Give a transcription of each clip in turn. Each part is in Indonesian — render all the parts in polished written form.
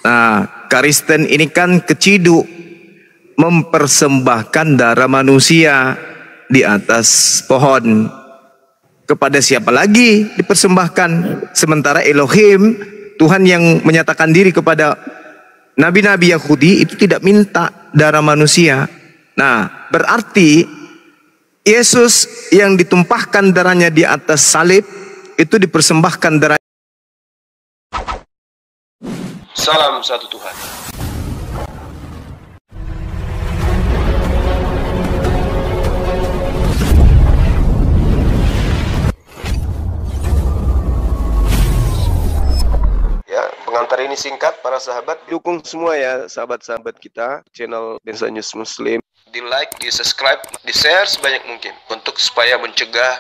Nah, Kristen ini kan keciduk mempersembahkan darah manusia di atas pohon. Kepada siapa lagi dipersembahkan? Sementara Elohim, Tuhan yang menyatakan diri kepada nabi-nabi Yahudi itu tidak minta darah manusia. Nah, berarti Yesus yang ditumpahkan darahnya di atas salib itu dipersembahkan darah. Salam satu Tuhan. Ya, pengantar ini singkat para sahabat. Dukung semua ya sahabat-sahabat kita channel Densa News Muslim. Di like, di subscribe, di share sebanyak mungkin untuk supaya mencegah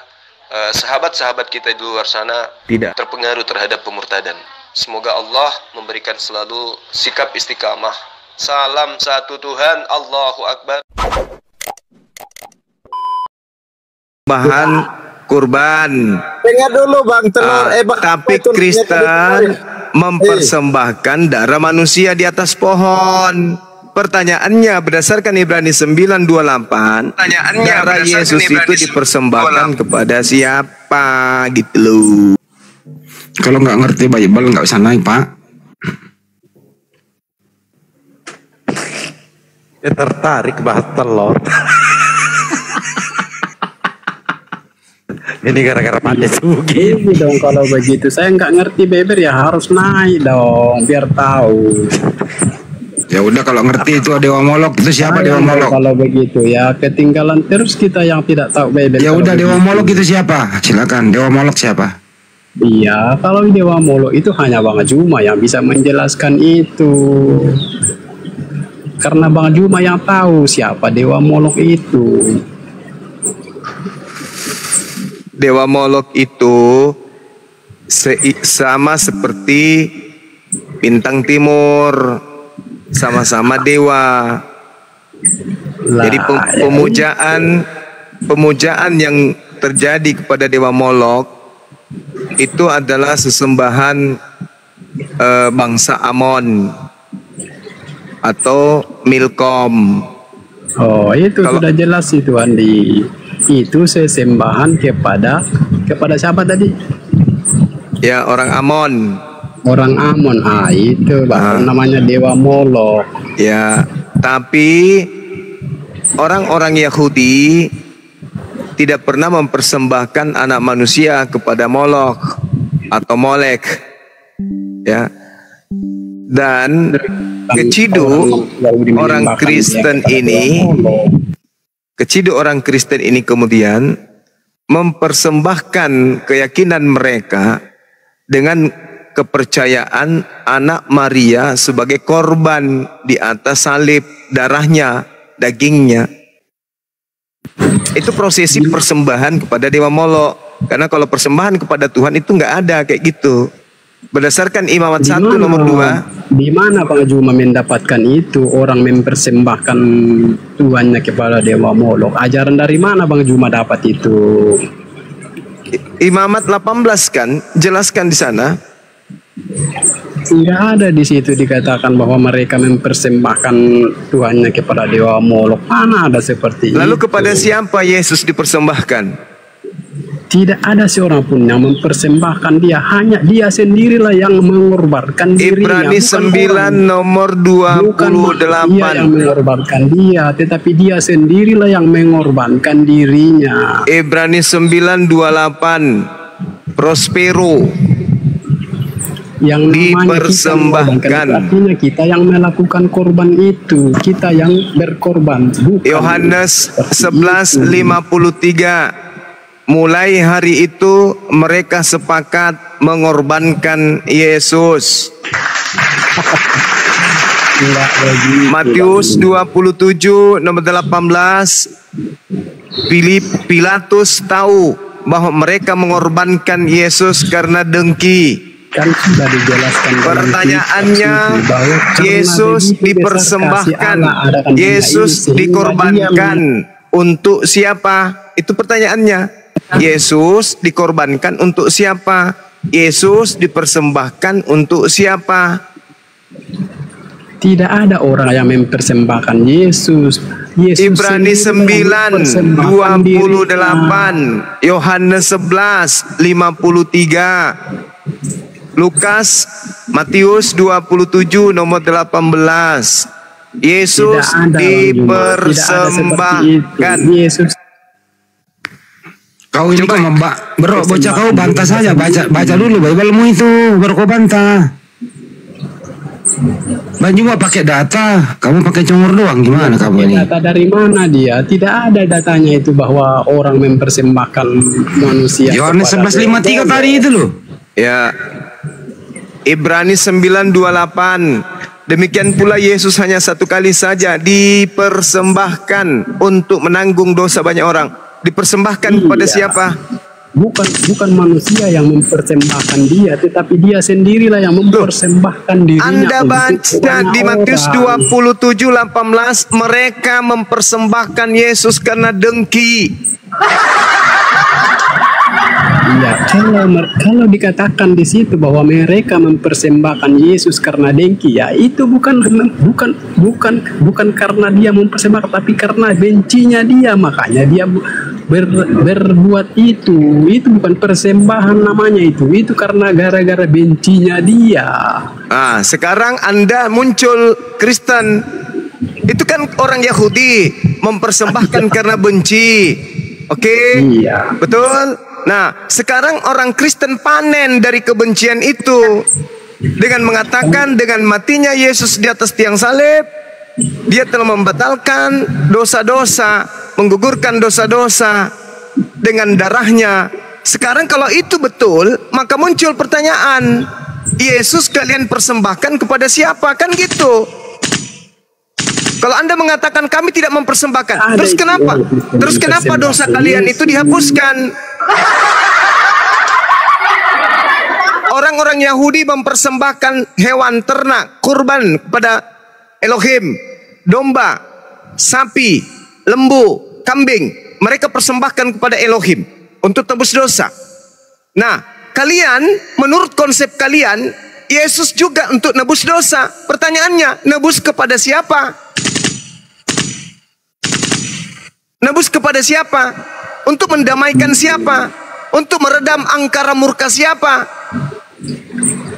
sahabat-sahabat kita di luar sana Tidak terpengaruh terhadap pemurtadan. Semoga Allah memberikan selalu sikap istiqamah. Salam satu Tuhan, Allahu Akbar. Bahan kurban. Dengar dulu Bang Telur. Tapi Kristen mempersembahkan darah manusia di atas pohon. Pertanyaannya berdasarkan Ibrani 9:28, darah Yesus itu dipersembahkan kepada siapa gitu loh. Kalau nggak ngerti Bible nggak usah naik Pak. Ya tertarik bahas telur. Ini gara-gara pandai sugi. Ini dong kalau begitu. Saya nggak ngerti beber ya harus naik dong biar tahu. Ya udah kalau ngerti itu Dewa Molok itu siapa Dewa Molok? Kalau begitu ya ketinggalan terus kita yang tidak tahu beber. Ya udah Dewa Molok itu siapa? Silakan Dewa Molok siapa? Iya, kalau Dewa Molok itu hanya Bang Juma yang bisa menjelaskan itu. Karena Bang Juma yang tahu siapa Dewa Molok itu. Dewa Molok itu sama seperti bintang timur, sama-sama dewa. Jadi pemujaan yang terjadi kepada Dewa Molok itu adalah sesembahan bangsa Amon atau Milkom. Oh, itu sudah jelas itu Andi. Itu sesembahan kepada siapa tadi? Ya, orang Amon. Orang Amon. Itu baru namanya Dewa Molok. Ya, tapi orang-orang Yahudi tidak pernah mempersembahkan anak manusia kepada Molok atau Molek. Ya. Dan keciduk orang Kristen ini kemudian mempersembahkan keyakinan mereka dengan kepercayaan anak Maria sebagai korban di atas salib, darahnya, dagingnya. Itu prosesi persembahan kepada Dewa Molok. Karena kalau persembahan kepada Tuhan itu nggak ada kayak gitu. Berdasarkan Imamat 1 nomor 2. Di mana Bang Juma mendapatkan itu orang mempersembahkan Tuhannya kepada Dewa Molok? Ajaran dari mana Bang Juma dapat itu? Imamat 18 kan jelaskan di sana. Tidak ada di situ dikatakan bahwa mereka mempersembahkan Tuhannya kepada Dewa Molok. Mana ada seperti itu? Lalu kepada siapa Yesus dipersembahkan? Tidak ada seorang pun yang mempersembahkan dia. Hanya dia sendirilah yang mengorbankan dirinya. Ibrani 9 nomor 28. Bukan dia yang mengorbankan dia, tetapi dia sendirilah yang mengorbankan dirinya. Ibrani 9:28. Prospero yang dipersembahkan. Artinya kita yang melakukan korban itu, kita yang berkorban. Yohanes 11:53. Mulai hari itu mereka sepakat mengorbankan Yesus. Matius 27 nomor 18. Pilatus tahu bahwa mereka mengorbankan Yesus karena dengki. Kan sudah dijelaskan. Pertanyaannya, Yesus dipersembahkan, Yesus dikorbankan untuk siapa? Itu pertanyaannya. Yesus dikorbankan untuk siapa? Yesus dipersembahkan untuk siapa? Tidak ada orang yang mempersembahkan Yesus. Ibrani sendiri yang 9, mempersembahkan dirinya. 28, Yohanes 11, 53, Lukas, Matius 27, nomor 18. Yesus Tidak ada, Bang Juma. Tidak ada seperti dipersembahkan. itu. Yesus Kau ini kau bro, bocah kau bantah saja, baca dulu Bible-mu itu, baru kau bantah. Bang Juma pakai data, kamu pakai congor doang, gimana kamu ini? data dari mana dia? Tidak ada datanya itu bahwa orang mempersembahkan manusia. Yohanes kepada 11:53 tadi itu loh. Ya. Ibrani 9:28. Demikian pula Yesus hanya satu kali saja dipersembahkan untuk menanggung dosa banyak orang. Dipersembahkan kepada Iya. siapa? Bukan manusia yang mempersembahkan dia, tetapi dia sendirilah yang mempersembahkan dirinya. Anda untuk baca banyak di Matius orang. 27:18, mereka mempersembahkan Yesus karena dengki. Iya, kalau dikatakan di situ bahwa mereka mempersembahkan Yesus karena dengki, ya itu bukan karena dia mempersembahkan, tapi karena bencinya dia, makanya dia berbuat itu. Itu bukan persembahan namanya itu karena gara-gara bencinya dia. Ah, sekarang Anda muncul Kristen. Itu kan orang Yahudi mempersembahkan karena benci. Oke? Iya. Betul? Nah, sekarang orang Kristen panen dari kebencian itu dengan mengatakan dengan matinya Yesus di atas tiang salib, dia telah membatalkan dosa-dosa, menggugurkan dosa-dosa dengan darahnya. Sekarang kalau itu betul, maka muncul pertanyaan, Yesus kalian persembahkan kepada siapa? Kan gitu. Kalau Anda mengatakan kami tidak mempersembahkan, terus kenapa? Terus kenapa dosa kalian itu dihapuskan? Orang-orang Yahudi mempersembahkan hewan ternak, kurban kepada Elohim, domba, sapi, lembu, kambing. Mereka persembahkan kepada Elohim untuk tebus dosa. Nah, kalian, menurut konsep kalian, Yesus juga untuk nebus dosa. Pertanyaannya, nebus kepada siapa? Nebus kepada siapa? Untuk mendamaikan siapa? Untuk meredam angkara murka siapa?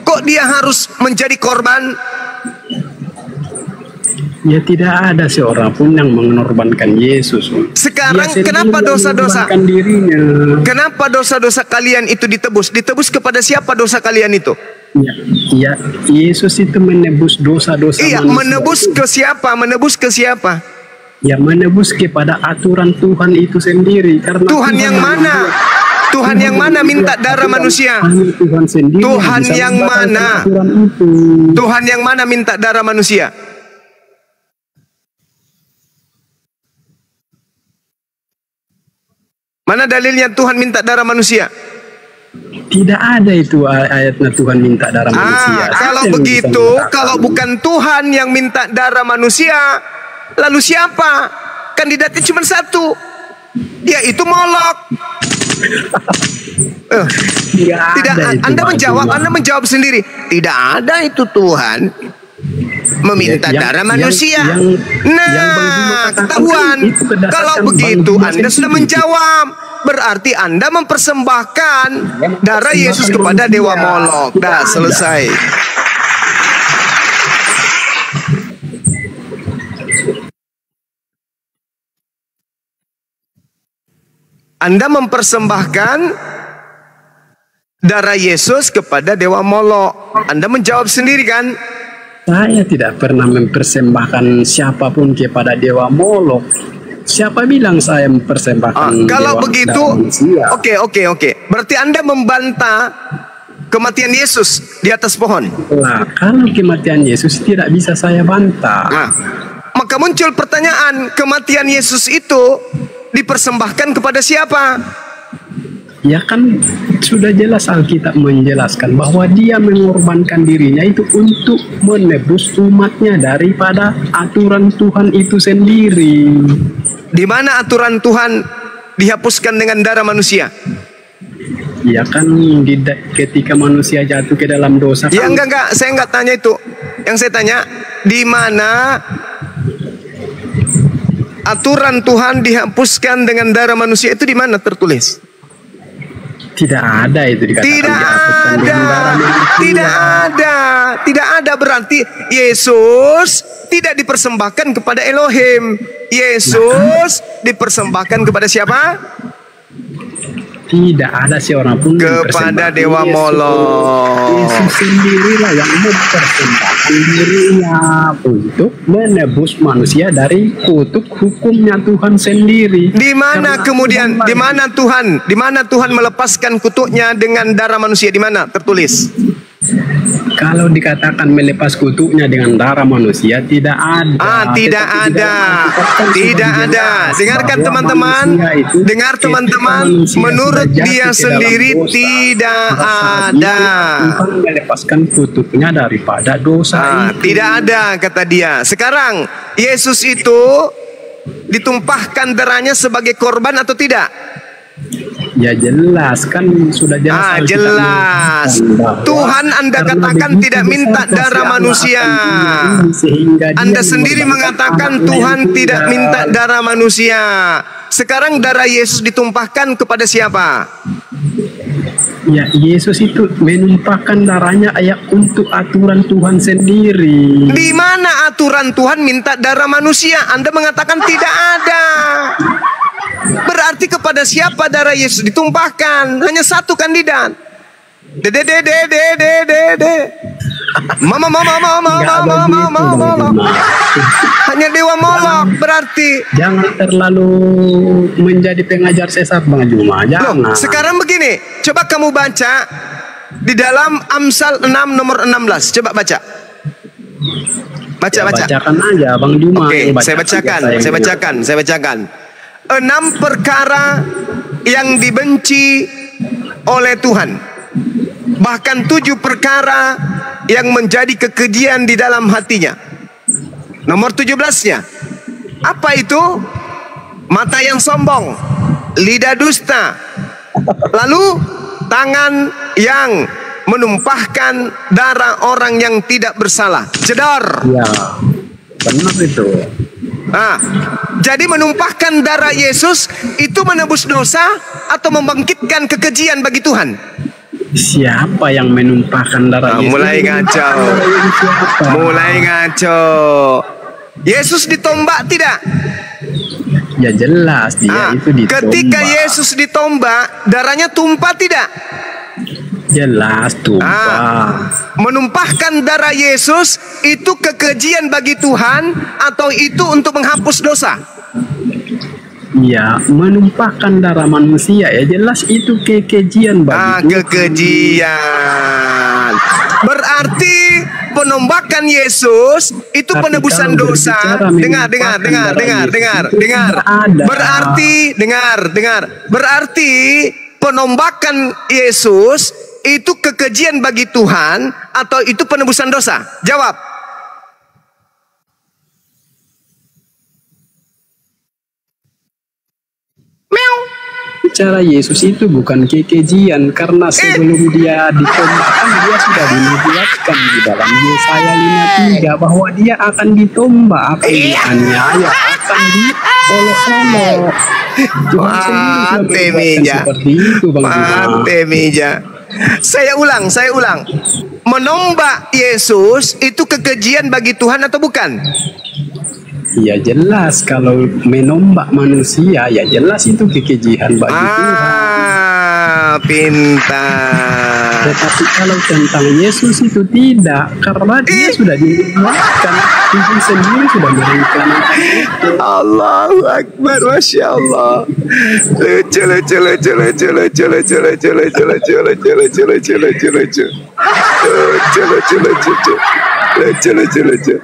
Kok dia harus menjadi korban? Ya tidak ada seorang pun yang mengorbankan Yesus. Sekarang Dia sendiri kenapa yang dosa-dosa? mengorbankan dirinya. Kenapa dosa-dosa kalian itu ditebus? Ditebus kepada siapa dosa kalian itu? Ya, Yesus itu menebus dosa-dosa Iya, manusia. menebus ke siapa? Menebus ke siapa? Ya menebus kepada aturan Tuhan itu sendiri. Karena Tuhan yang mana? Tuhan yang mana minta darah manusia? Hanya Tuhan sendiri. Tuhan bisa yang membatalkan mana? aturan itu. Tuhan yang mana minta darah manusia? Mana dalilnya Tuhan minta darah manusia? Tidak ada itu ayatnya Tuhan minta darah manusia. Kalau Siapa yang bisa begitu, mengatakan? kalau bukan Tuhan yang minta darah manusia, lalu siapa? Kandidatnya cuma satu, yaitu Molok. Tidak, ada itu, Anda Bang menjawab, Juma. Anda menjawab sendiri. Tidak ada itu Tuhan meminta darah manusia. yang Bang Juma katakan Ketahuan. kan itu berdasarkan Kalau Bang begitu, Juma Anda sudah sendiri. menjawab. Berarti Anda mempersembahkan darah Yesus kepada Dewa Molok. Dah, selesai. Anda mempersembahkan darah Yesus kepada Dewa Molok. Anda menjawab sendiri kan? Saya tidak pernah mempersembahkan siapapun kepada Dewa Molok. Siapa bilang saya mempersembahkan Kalau dewa begitu, manusia? oke. Berarti Anda membantah kematian Yesus di atas pohon. Nah, kalau kematian Yesus tidak bisa saya bantah. Nah, maka muncul pertanyaan, kematian Yesus itu dipersembahkan kepada siapa? Ya kan sudah jelas Alkitab menjelaskan bahwa dia mengorbankan dirinya itu untuk menebus umatnya daripada aturan Tuhan itu sendiri. Di mana aturan Tuhan dihapuskan dengan darah manusia? Ya kan ketika manusia jatuh ke dalam dosa Ya kan, enggak, saya enggak tanya itu. Yang saya tanya, di mana aturan Tuhan dihapuskan dengan darah manusia itu di mana tertulis? Tidak ada itu dikatakan. Tidak ada berarti Yesus tidak dipersembahkan kepada Elohim. Yesus dipersembahkan kepada siapa? Tidak ada seorang pun kepada Dewa Molok. Yesus sendirilah yang mempersembahkan dirinya untuk menebus manusia dari kutuk hukumnya Tuhan sendiri. Di mana kemudian, di mana Tuhan melepaskan kutuknya dengan darah manusia? Di mana tertulis? Kalau dikatakan melepas kutuknya dengan darah manusia, tidak ada. Tidak ada. Dengarkan teman-teman, dengar teman-teman, menurut dia sendiri tidak ada. Tuhan melepaskan kutuknya daripada dosa itu. Tidak ada, kata dia. Sekarang Yesus itu ditumpahkan darahnya sebagai korban atau tidak? Ya jelas, kan sudah jelas. Jelas. Tuhan Anda katakan tidak minta darah manusia. Anda sendiri mengatakan Tuhan tidak minta darah manusia. Sekarang darah Yesus ditumpahkan kepada siapa? Ya, Yesus itu menumpahkan darahnya untuk aturan Tuhan sendiri. Di mana aturan Tuhan minta darah manusia? Anda mengatakan tidak ada. Berarti kepada siapa darah Yesus ditumpahkan? Hanya satu kandidat. Mama. Hanya Dewa Molok berarti. Jangan terlalu menjadi pengajar sesat Bang Juma. Jangan. Sekarang begini, coba kamu baca di dalam Amsal 6 nomor 16. Coba baca. Bacakan aja Bang Juma. Oke, saya bacakan. 6 perkara yang dibenci oleh Tuhan, bahkan 7 perkara yang menjadi kekejian di dalam hatinya. Nomor 17-nya, apa itu? Mata yang sombong, lidah dusta, lalu tangan yang menumpahkan darah orang yang tidak bersalah. Jedor. Ya, benar itu. Jadi menumpahkan darah Yesus itu menebus dosa atau membangkitkan kekejian bagi Tuhan? Siapa yang menumpahkan darah Yesus? Mulai ngaco. Yesus ditombak tidak? Ya jelas dia itu ditombak. Ketika Yesus ditombak, darahnya tumpah tidak? Jelas tumpah. Menumpahkan darah Yesus itu kekejian bagi Tuhan atau itu untuk menghapus dosa? Ya, menumpahkan darah manusia ya jelas itu kekejian bagi Tuhan. Kekejian. Berarti penombakan Yesus itu penebusan dosa. Dengar. Berarti penombakan Yesus itu kekejian bagi Tuhan atau itu penebusan dosa? Jawab. Cara Yesus itu bukan kekejian karena sebelum dia ditombakkan dia sudah dinubuatkan di dalam Yesaya 53 bahwa dia akan ditombak, akan dianiaya, akan diolok-olok. Tuhan sendiri seperti itu Bang Juma. Saya ulang. Menombak Yesus itu kekejian bagi Tuhan atau bukan? Ya jelas kalau menombak manusia ya jelas itu kekejian bagi Tuhan. Pintar. Tetapi kalau tentang Yesus itu tidak, karena dia sudah dinubuatkan, Tuhan sendiri sudah merencanakan itu. Allahu Akbar, Masya Allah. Lucu.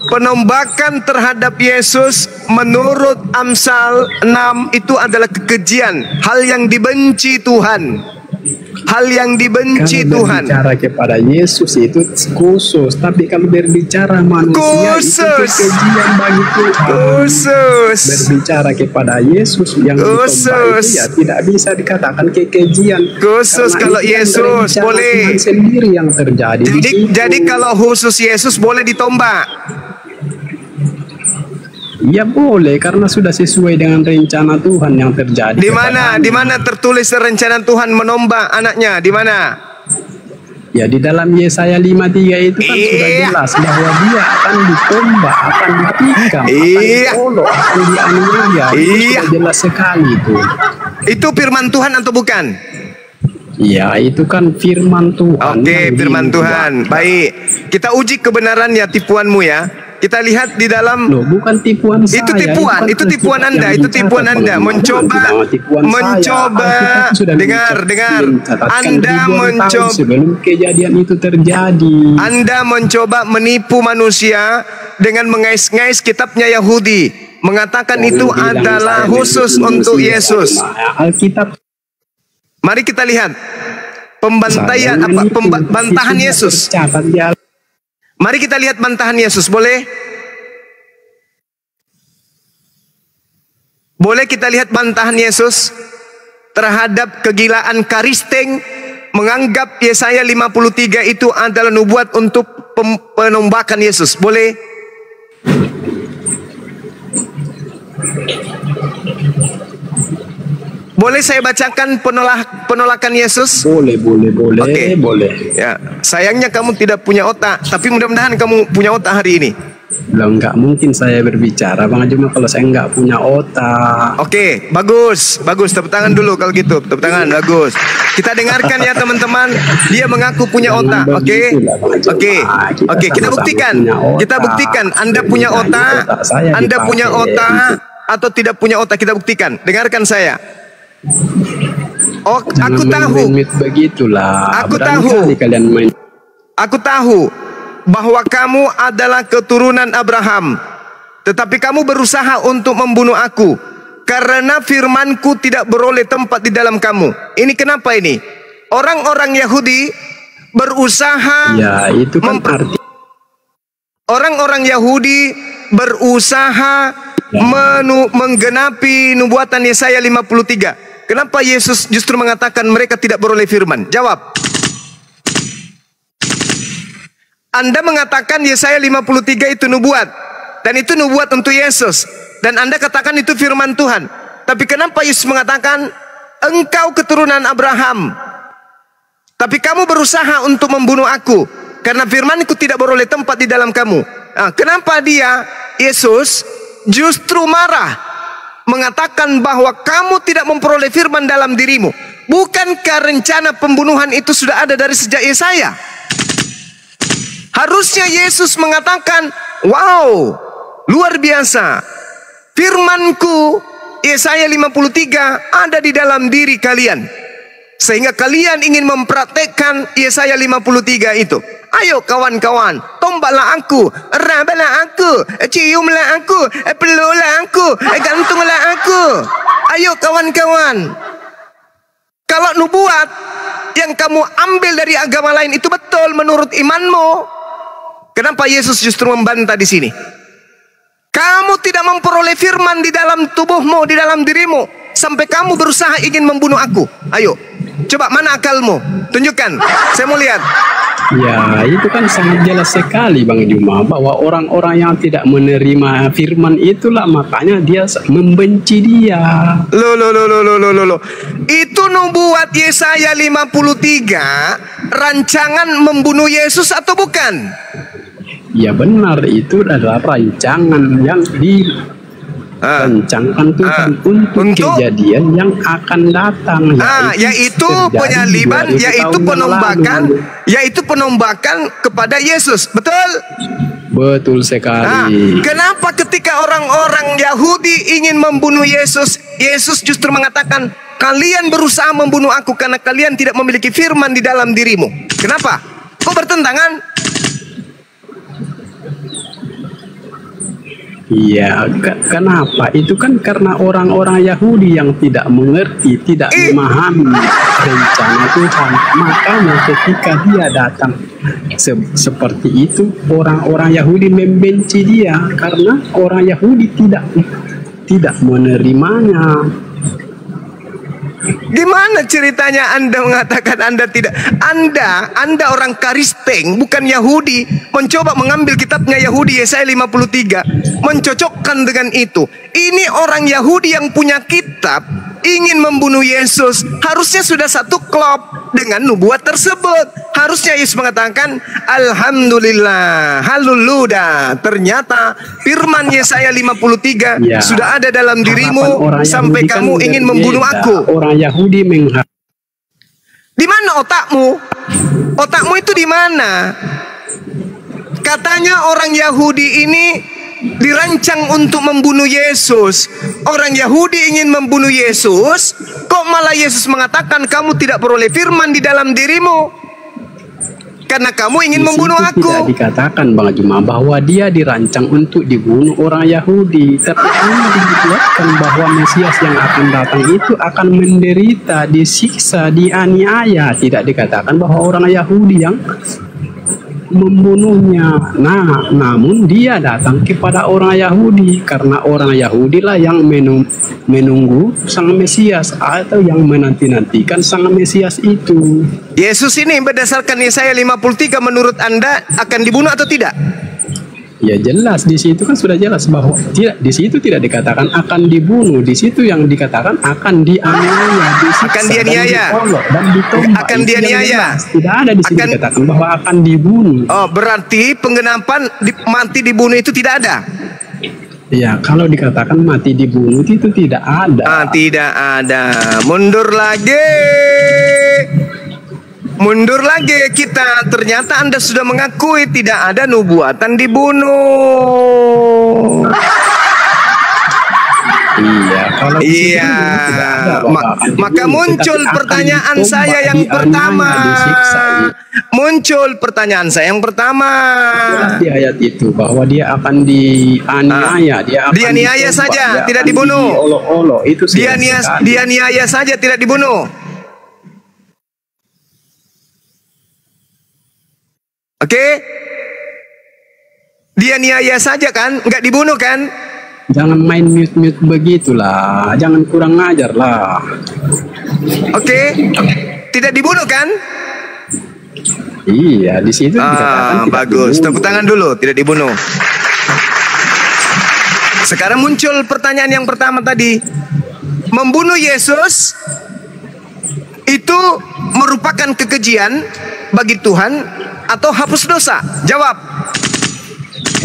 Penombakan terhadap Yesus menurut Amsal 6 itu adalah kekejian, hal yang dibenci Tuhan. hal yang dibenci Kalau Tuhan. berbicara kepada Yesus itu khusus, tapi kalau berbicara manusia Khusus. itu kekejian bagi Tuhan. Khusus. Berbicara kepada Yesus yang Khusus. ditombak itu ya tidak bisa dikatakan kekejian. Khusus Karena kalau itu yang Yesus berbicara boleh. Tuhan sendiri yang terjadi. di situ. Jadi kalau khusus Yesus boleh ditombak. Ya boleh, karena sudah sesuai dengan rencana Tuhan yang terjadi. Di mana? Di mana tertulis rencana Tuhan menombak anaknya? Di mana? Ya di dalam Yesaya 53 itu kan sudah Iya. jelas bahwa dia akan ditombak, akan ditikam, akan Iya. ditolak, akan dianiaya. Itu Iya. sudah jelas sekali itu. Itu firman Tuhan atau bukan? Ya itu kan firman Tuhan. Oke, yang firman dibuat. Tuhan. Baik. Kita uji kebenarannya tipuanmu ya. Kita lihat di dalam Loh, bukan tipuan saya. itu tipuan, kan itu tipuan Alkitab Anda, yang itu bicara, tipuan Anda Bang. mencoba Bukan tipuan saya. mencoba Alkitab sudah dengar. mencatatkan Anda ribuan tahun mencoba sebelum kejadian itu terjadi. Anda mencoba menipu manusia dengan mengais-ngais kitabnya Yahudi, mengatakan Jangan itu bilang adalah saya khusus menipu untuk manusia. Yesus. Alkitab Mari kita lihat pembantaian saya apa menipu. bantahan Itu Yesus. tercatat di Mari kita lihat bantahan Yesus, boleh? Boleh kita lihat bantahan Yesus terhadap kegilaan Karisteng, menganggap Yesaya 53 itu adalah nubuat untuk penombakan Yesus. Boleh? Boleh saya bacakan penolakan Yesus? Boleh, Oke. boleh. Ya, sayangnya kamu tidak punya otak, tapi mudah-mudahan kamu punya otak hari ini. Lah nggak mungkin saya berbicara Bang Juma kalau saya nggak punya otak. Oke, bagus. Tepuk tangan dulu kalau gitu. Tepuk tangan, bagus. Kita dengarkan ya teman-teman. Dia mengaku punya otak. Oke, oke. Kita buktikan. Kita buktikan. Anda punya otak. Anda punya otak atau tidak punya otak. Kita buktikan. Dengarkan saya. Oh, aku tahu. Begitulah. Aku Berani tahu. kali kalian main. Aku tahu bahwa kamu adalah keturunan Abraham, tetapi kamu berusaha untuk membunuh aku karena firmanku tidak beroleh tempat di dalam kamu. Ini kenapa ini? Orang-orang Yahudi berusaha Ya itu kan arti. orang-orang Yahudi berusaha menggenapi nubuatan Yesaya 53. Kenapa Yesus justru mengatakan mereka tidak beroleh firman? Jawab. Anda mengatakan Yesaya 53 itu nubuat, dan itu nubuat untuk Yesus, dan Anda katakan itu firman Tuhan. Tapi kenapa Yesus mengatakan engkau keturunan Abraham, tapi kamu berusaha untuk membunuh aku karena firmanku tidak beroleh tempat di dalam kamu? Nah, kenapa Yesus justru marah, mengatakan bahwa kamu tidak memperoleh firman dalam dirimu? Bukankah rencana pembunuhan itu sudah ada dari sejak Yesaya? Harusnya Yesus mengatakan, wow, luar biasa. Firmanku, Yesaya 53 ada di dalam diri kalian. Sehingga kalian ingin mempraktekkan Yesaya 53 itu. Ayo kawan-kawan, tombaklah aku, rabalah aku, ciumlah aku, peluklah aku, gantunglah aku. Ayo kawan-kawan. Kalau nubuat yang kamu ambil dari agama lain itu betul menurut imanmu, kenapa Yesus justru membantah di sini? Kamu tidak memperoleh firman di dalam tubuhmu, di dalam dirimu, sampai kamu berusaha ingin membunuh aku. Ayo, coba mana akalmu? Tunjukkan, saya mau lihat. Ya itu kan sangat jelas sekali Bang Juma bahwa orang-orang yang tidak menerima firman itulah makanya dia membenci dia. Loh. Itu nubuat Yesaya 53 rancangan membunuh Yesus atau bukan? Ya benar, itu adalah rancangan yang dirancangkan Tuhan untuk kejadian yang akan datang, yaitu penyaliban, yaitu penombakan kepada Yesus. Betul sekali. Kenapa ketika orang-orang Yahudi ingin membunuh Yesus, Yesus justru mengatakan kalian berusaha membunuh aku karena kalian tidak memiliki firman di dalam dirimu? Kenapa? Kok bertentangan? Iya, kenapa? Itu kan karena orang-orang Yahudi yang tidak mengerti, tidak memahami rencana Tuhan. Makanya ketika dia datang seperti itu, orang-orang Yahudi membenci dia karena orang Yahudi tidak menerimanya. Gimana ceritanya Anda mengatakan Anda tidak? Anda orang Kristen, bukan Yahudi, mencoba mengambil kitabnya Yahudi Yesaya 53, mencocokkan dengan itu. Ini orang Yahudi yang punya kitab, ingin membunuh Yesus, harusnya sudah satu klop dengan nubuat tersebut. Harusnya Yesus mengatakan, Alhamdulillah, haleluya. Ternyata firman Yesaya 53 Ya, sudah ada dalam dirimu orang sampai Yahudi kan kamu ingin membunuh berbeda. aku. Orang Yahudi Di mana otakmu? Otakmu itu di mana? Katanya orang Yahudi ini dirancang untuk membunuh Yesus. Orang Yahudi ingin membunuh Yesus, kok malah Yesus mengatakan kamu tidak beroleh firman di dalam dirimu karena kamu ingin membunuh aku. Tidak dikatakan Bang Juma bahwa dia dirancang untuk dibunuh orang Yahudi, tapi hanya dibuatkan bahwa Mesias yang akan datang itu akan menderita, disiksa, dianiaya. Tidak dikatakan bahwa orang Yahudi yang membunuhnya. Nah, namun dia datang kepada orang Yahudi karena orang Yahudi lah yang menunggu sang Mesias atau yang menanti-nantikan sang Mesias itu. Yesus ini berdasarkan Yesaya 53 menurut Anda akan dibunuh atau tidak? Ya jelas di situ kan sudah jelas bahwa tidak, di situ tidak dikatakan akan dibunuh, di situ yang dikatakan akan dianiaya, disiksa, Akan dianiaya. dan ditombak. Akan Itu yang dianiaya. jelas. Tidak ada di sini dikatakan bahwa akan dibunuh. Oh, berarti penggenapan mati dibunuh itu tidak ada. Ya, kalau dikatakan mati dibunuh itu tidak ada. Tidak ada. Mundur lagi. Mundur lagi kita. Ternyata Anda sudah mengakui tidak ada nubuatan dibunuh. Iya, kalau di situ tidak ada bahwa akan Maka dibunuh, muncul tetapi akan pertanyaan ditombak, saya yang dianiaya, pertama. disiksa. Muncul pertanyaan saya yang pertama. Jelas di ayat itu bahwa dia akan dianiaya, dia akan Dianiaya ditombak, saja, dia tidak akan dibunuh. diolok-olok. Itu Dianiaya saja tidak dibunuh. Oke? Dianiaya saja kan, nggak dibunuh kan? Jangan main mute-mute begitulah, jangan kurang ngajar lah. Oke? Tidak dibunuh kan? Iya, di situ dikatakan tidak Bagus. dibunuh. Tepuk tangan dulu, tidak dibunuh. Sekarang muncul pertanyaan yang pertama tadi. Membunuh Yesus itu merupakan kekejian bagi Tuhan atau hapus dosa? Jawab.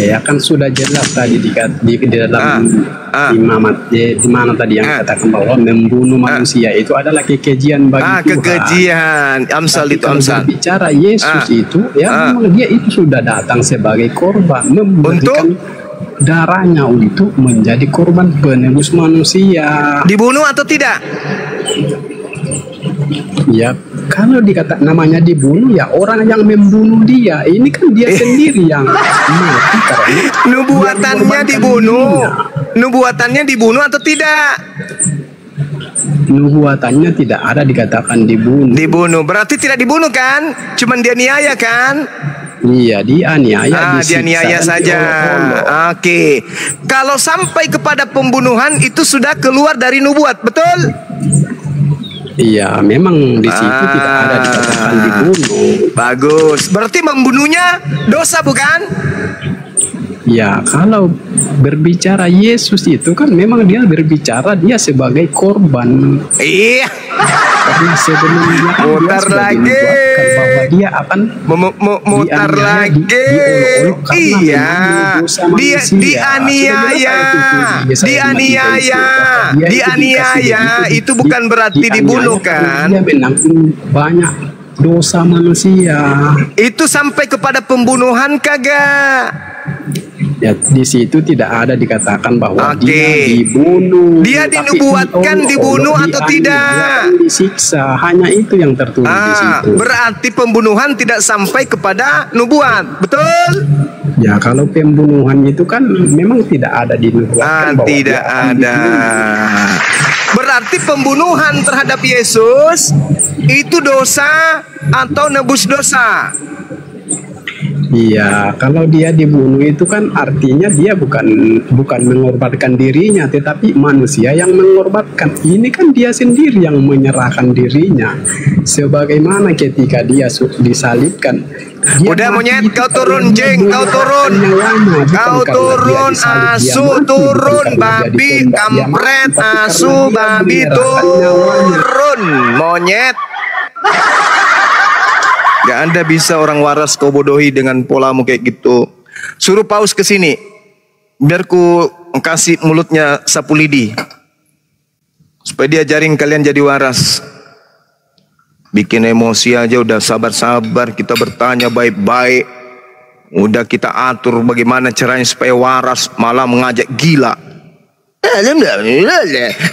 Ya kan sudah jelas tadi di dalam imamat di mana tadi yang katakan bahwa membunuh manusia itu adalah kekejian bagi Tuhan. Kekejian. Amsal itu amsal. Bicara Yesus itu ya memang dia itu sudah datang sebagai korban, memberikan darahnya untuk menjadi korban penebus manusia. Dibunuh atau tidak? Ya, kalau dikata namanya dibunuh ya orang yang membunuh dia. Ini kan dia sendiri yang mati karena nubuatannya dibunuh. Nubuatannya dibunuh atau tidak? Nubuatannya tidak ada dikatakan dibunuh. Dibunuh. Berarti tidak dibunuh kan? Cuman dianiaya kan? Iya, dianiaya, dianiaya saja. Oke. Kalau sampai kepada pembunuhan itu sudah keluar dari nubuat, betul? Iya, memang di situ tidak ada dikatakan dibunuh. Bagus. Berarti membunuhnya dosa bukan? Ya, kalau berbicara Yesus itu kan memang dia berbicara dia sebagai korban. Iya. Karena sebelumnya kan mutar lagi. Bahwa dia akan mutar lagi. Iya. Dia dianiaya. Itu bukan berarti dibunuh kan? Dia menanggung banyak dosa manusia. Itu sampai kepada pembunuhan kagak? Ya, di situ tidak ada dikatakan bahwa dia dibunuh. Dia dinubuatkan dibunuh atau tidak? Dia disiksa, hanya itu yang tertulis di situ. Berarti pembunuhan tidak sampai kepada nubuat, betul? Ya, kalau pembunuhan itu kan memang tidak ada dinubuatkan bahwa tidak ada. Berarti pembunuhan terhadap Yesus Itu dosa atau nebus dosa? Iya, kalau dia dibunuh itu kan artinya dia bukan mengorbankan dirinya, tetapi manusia yang mengorbankan. Ini kan dia sendiri yang menyerahkan dirinya. Sebagaimana ketika dia disalibkan. Dia Udah monyet, kau turun jeng, kau turun. Kau turun, asu turun, babi kampret, asu babi turun, monyet. Gak ada bisa orang waras kau bodohi dengan polamu kayak gitu. Suruh paus ke sini, biar ku kasih mulutnya sapu lidi, supaya dia jaring kalian jadi waras. Bikin emosi aja udah, sabar-sabar kita bertanya baik-baik. Udah kita atur bagaimana caranya supaya waras, malah mengajak gila.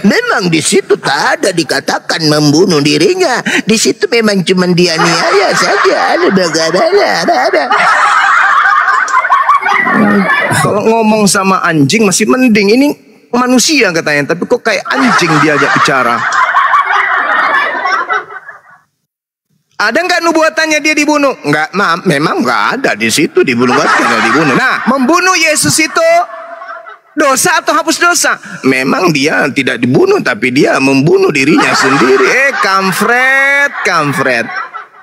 Memang di situ tak ada dikatakan membunuh dirinya. Di situ memang cuma dianiaya saja. Kalau ngomong sama anjing masih mending, ini manusia katanya, tapi kok kayak anjing diajak bicara. Ada nggak nubuatannya dia dibunuh? Nggak, memang nggak ada di situ dibunuh, dibunuh. Nah, membunuh Yesus itu dosa atau hapus dosa? Memang dia tidak dibunuh, tapi dia membunuh dirinya sendiri. Kampret.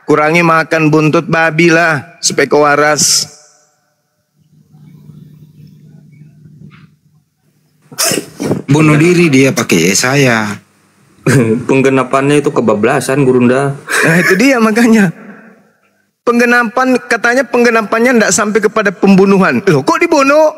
Kurangi makan buntut babi lah, supaya kau waras. Bunuh diri dia pakai Yesaya. Penggenapannya itu kebablasan, Gurunda. Nah itu dia makanya. Penggenapan, katanya penggenapannya tidak sampai kepada pembunuhan. Loh kok dibunuh?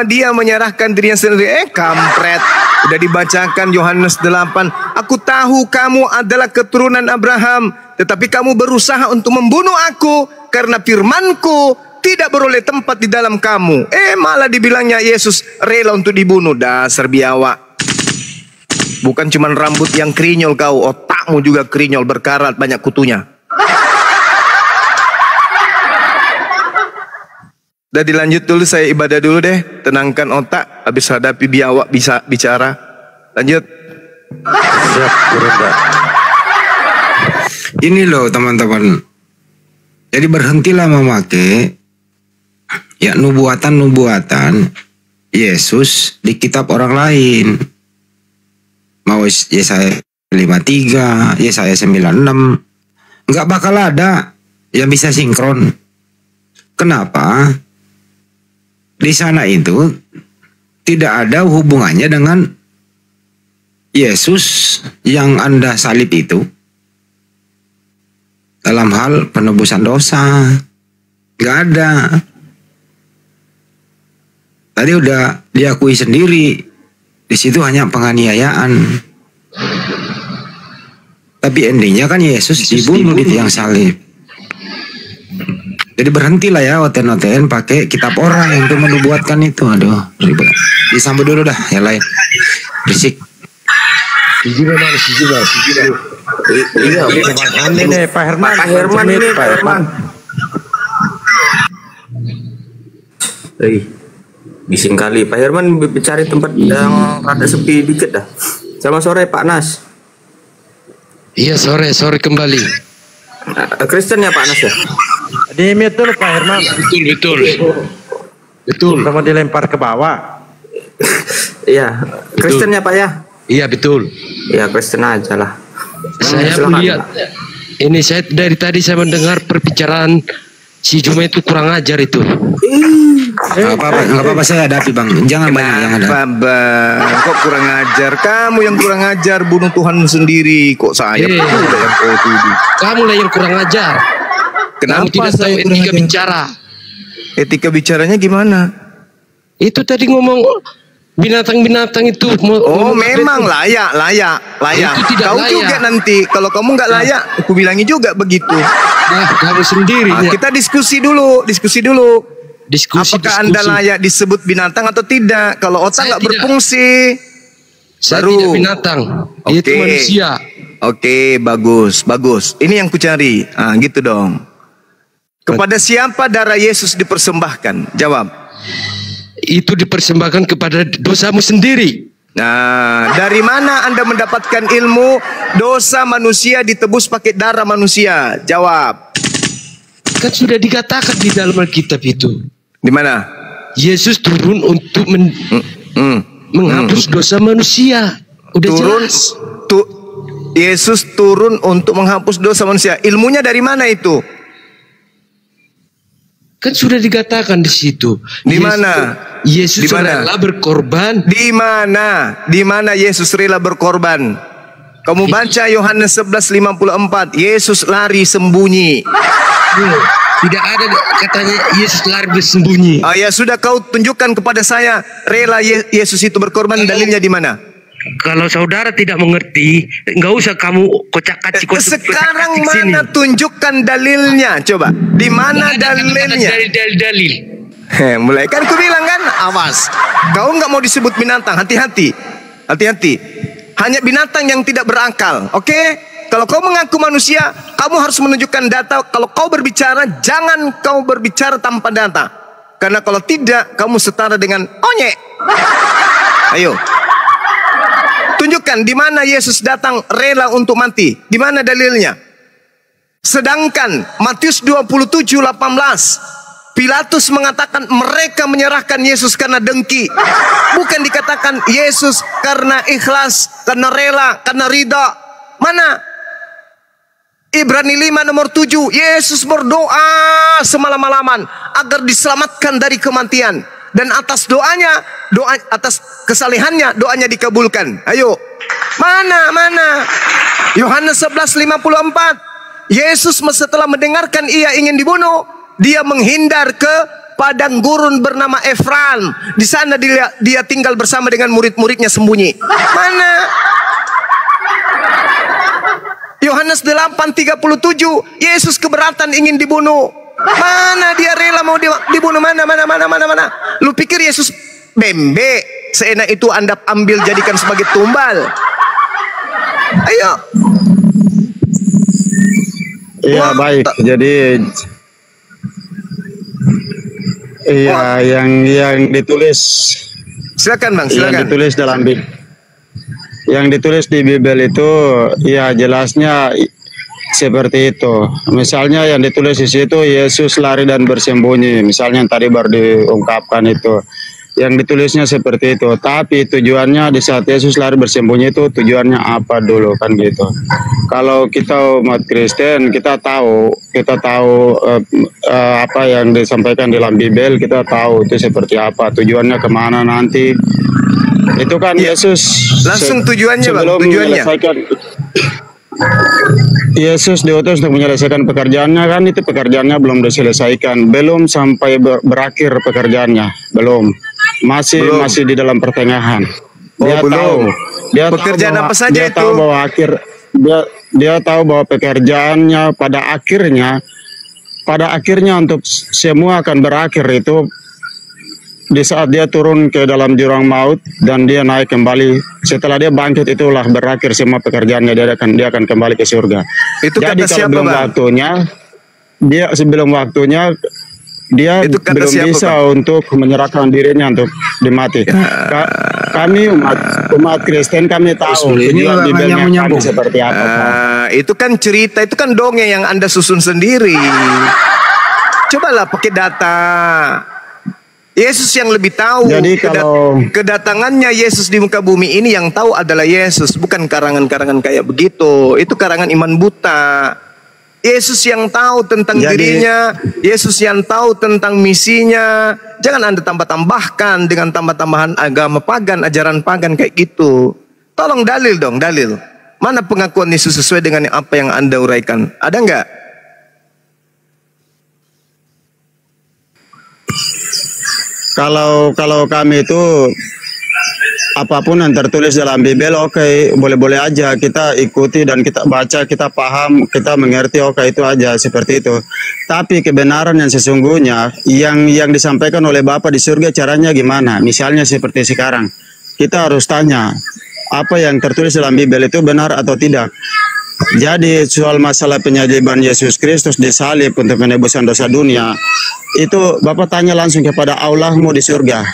Dia menyerahkan dirinya sendiri. Kampret. Udah dibacakan Yohanes 8. Aku tahu kamu adalah keturunan Abraham, tetapi kamu berusaha untuk membunuh aku, karena firmanku tidak beroleh tempat di dalam kamu. Malah dibilangnya Yesus rela untuk dibunuh. Dasar biawak. Bukan cuma rambut yang krinyol kau, otakmu juga krinyol, berkarat, banyak kutunya. Udah dilanjut dulu, saya ibadah dulu deh. Tenangkan otak, habis hadapi biawak bisa bicara. Lanjut. Siap, Gurunda. Ini loh teman-teman. Jadi berhentilah memakai ya nubuatan Yesus di kitab orang lain. Mau Yesaya 53, Yesaya 96, nggak bakal ada yang bisa sinkron. Kenapa? Di sana itu tidak ada hubungannya dengan Yesus yang Anda salib itu dalam hal penebusan dosa. Nggak ada. Tadi udah diakui sendiri. Di situ hanya penganiayaan. Tapi endingnya kan Yesus dibunuh di tiang salib. Jadi berhentilah ya oten-oten pakai kitab orang untuk menubuatkan itu. Aduh, ribet. Disambut dulu dah yang lain. Berisik. Iya, aneh nih Pak Herman. Pak Herman. Bising kali Pak Herman, cari tempat yang rada sepi dikit dah. Selamat sore Pak Nas. Iya sore kembali. Kristen ya Pak Nas ya? Di-mute dulu Pak Herman. Betul. Sama dilempar ke bawah. Iya, Kristen ya Pak ya? Iya betul. Iya Kristen aja lah. Saya Silakan, melihat Pak. ini, saya dari tadi saya mendengar perbicaraan si Juma itu kurang ajar itu. Nggak apa-apa saya hadapi bang. Jangan banyak yang ada. Bang, kok kurang ajar? Kamu yang kurang ajar, bunuh Tuhan sendiri. Kok saya pula yang kau tuduh? Kamu lah yang kurang ajar. Kenapa Kamu tidak tahu saya kurang etika ajar? bicara. Etika bicaranya gimana? Itu tadi ngomong binatang-binatang itu. Oh memang layak. Itu tidak Kau layak. juga nanti. Kalau kamu nggak layak, aku bilangi juga begitu. Nah, kamu sendiri. Kita diskusi dulu. Diskusi. Apakah Anda layak disebut binatang atau tidak? Kalau otak Saya nggak tidak. berfungsi, Saya baru. tidak binatang. Dia itu Oke. manusia. Oke, bagus. Ini yang kucari. Gitu dong. Kepada siapa darah Yesus dipersembahkan? Jawab. Itu dipersembahkan kepada dosamu sendiri. Nah, dari mana Anda mendapatkan ilmu dosa manusia ditebus pakai darah manusia? Jawab. Kan sudah dikatakan di dalam Alkitab itu. Di mana? Yesus turun untuk menghapus dosa manusia. Udah jelas. Yesus turun untuk menghapus dosa manusia. Ilmunya dari mana itu? Kan sudah dikatakan di situ. Di mana? Yesus rela berkorban. Di mana? Di mana Yesus rela berkorban? Kamu baca Yohanes 11:54. Yesus lari sembunyi. Tidak ada katanya Yesus lari bersembunyi. Ah ya sudah, kau tunjukkan kepada saya rela Yesus itu berkorban, dalilnya di mana? Kalau saudara tidak mengerti, nggak usah kamu kocak-kacik. Sekarang mana tunjukkan dalilnya? Coba. Di mana dalilnya? Dalil. Mulai kan aku bilang kan, awas. Kau nggak mau disebut binatang, hati-hati. Hati-hati. Hanya binatang yang tidak berakal, oke? Kalau kau mengaku manusia, kamu harus menunjukkan data. Kalau kau berbicara, jangan kau berbicara tanpa data. Karena kalau tidak, kamu setara dengan onyek. Ayo. Tunjukkan di mana Yesus datang rela untuk mati. Di mana dalilnya? Sedangkan Matius 27:18, Pilatus mengatakan mereka menyerahkan Yesus karena dengki. Bukan dikatakan Yesus karena ikhlas, karena rela, karena ridha. Mana? Ibrani 5:7, Yesus berdoa semalam-malaman agar diselamatkan dari kematian. Dan atas doanya, atas kesalehannya, doanya dikabulkan. Ayo, mana? Yohanes 11:54, Yesus setelah mendengarkan ia ingin dibunuh, dia menghindar ke padang gurun bernama Efraim. Di sana dia tinggal bersama dengan murid-muridnya sembunyi. Mana? Yohanes 8:37, Yesus keberatan ingin dibunuh. Mana dia rela mau dibunuh? Mana? Lu pikir Yesus bembe? Seenak itu Anda ambil jadikan sebagai tumbal. Ayo. Iya baik. Jadi iya yang ditulis. Silakan Bang, silakan. Yang ditulis di Bible itu ya jelasnya seperti itu. Misalnya yang ditulis di situ Yesus lari dan bersembunyi. Misalnya yang tadi baru diungkapkan itu. Yang ditulisnya seperti itu. Tapi tujuannya di saat Yesus lari bersembunyi itu tujuannya apa dulu kan gitu. Kalau kita umat Kristen kita tahu apa yang disampaikan dalam Bible, kita tahu itu seperti apa. Tujuannya kemana nanti. Itu kan Yesus langsung tujuannya Bang, tujuannya. Yesus diutus untuk menyelesaikan pekerjaannya kan, itu pekerjaannya belum diselesaikan, belum sampai berakhir pekerjaannya, belum. Masih di dalam pertengahan. Dia pekerjaan apa saja dia itu? Tahu bahwa dia tahu bahwa pekerjaannya pada akhirnya untuk semua akan berakhir itu di saat dia turun ke dalam jurang maut dan dia naik kembali. Setelah dia bangkit itulah berakhir semua pekerjaannya, dia akan kembali ke surga. Itu jadi kata kalau siapa, belum Bang? sebelum waktunya dia belum siapa, bisa Bang? untuk menyerahkan dirinya untuk dimati. Kami umat Kristen kami tahu tujuan Bibelnya kami seperti apa. Itu kan cerita, itu kan dongeng yang Anda susun sendiri. Cobalah pakai data. Yesus yang lebih tahu. Jadi kedatangannya Yesus di muka bumi ini yang tahu adalah Yesus, bukan karangan-karangan kayak begitu. Itu karangan iman buta. Yesus yang tahu tentang dirinya, Yesus yang tahu tentang misinya. Jangan Anda tambah-tambahkan dengan tambah-tambahan agama pagan, ajaran pagan kayak gitu. Tolong dalil dong, dalil. Mana pengakuan Yesus sesuai dengan apa yang Anda uraikan? Ada nggak? Kalau kami itu apapun yang tertulis dalam Bible oke, boleh-boleh aja kita ikuti dan kita baca, kita paham, kita mengerti, oke itu aja seperti itu. Tapi kebenaran yang sesungguhnya yang disampaikan oleh Bapa di surga caranya gimana? Misalnya seperti sekarang, kita harus tanya apa yang tertulis dalam Bible itu benar atau tidak. Jadi soal masalah penyaliban Yesus Kristus disalib untuk menebuskan dosa dunia, itu Bapak tanya langsung kepada Allahmu di surga.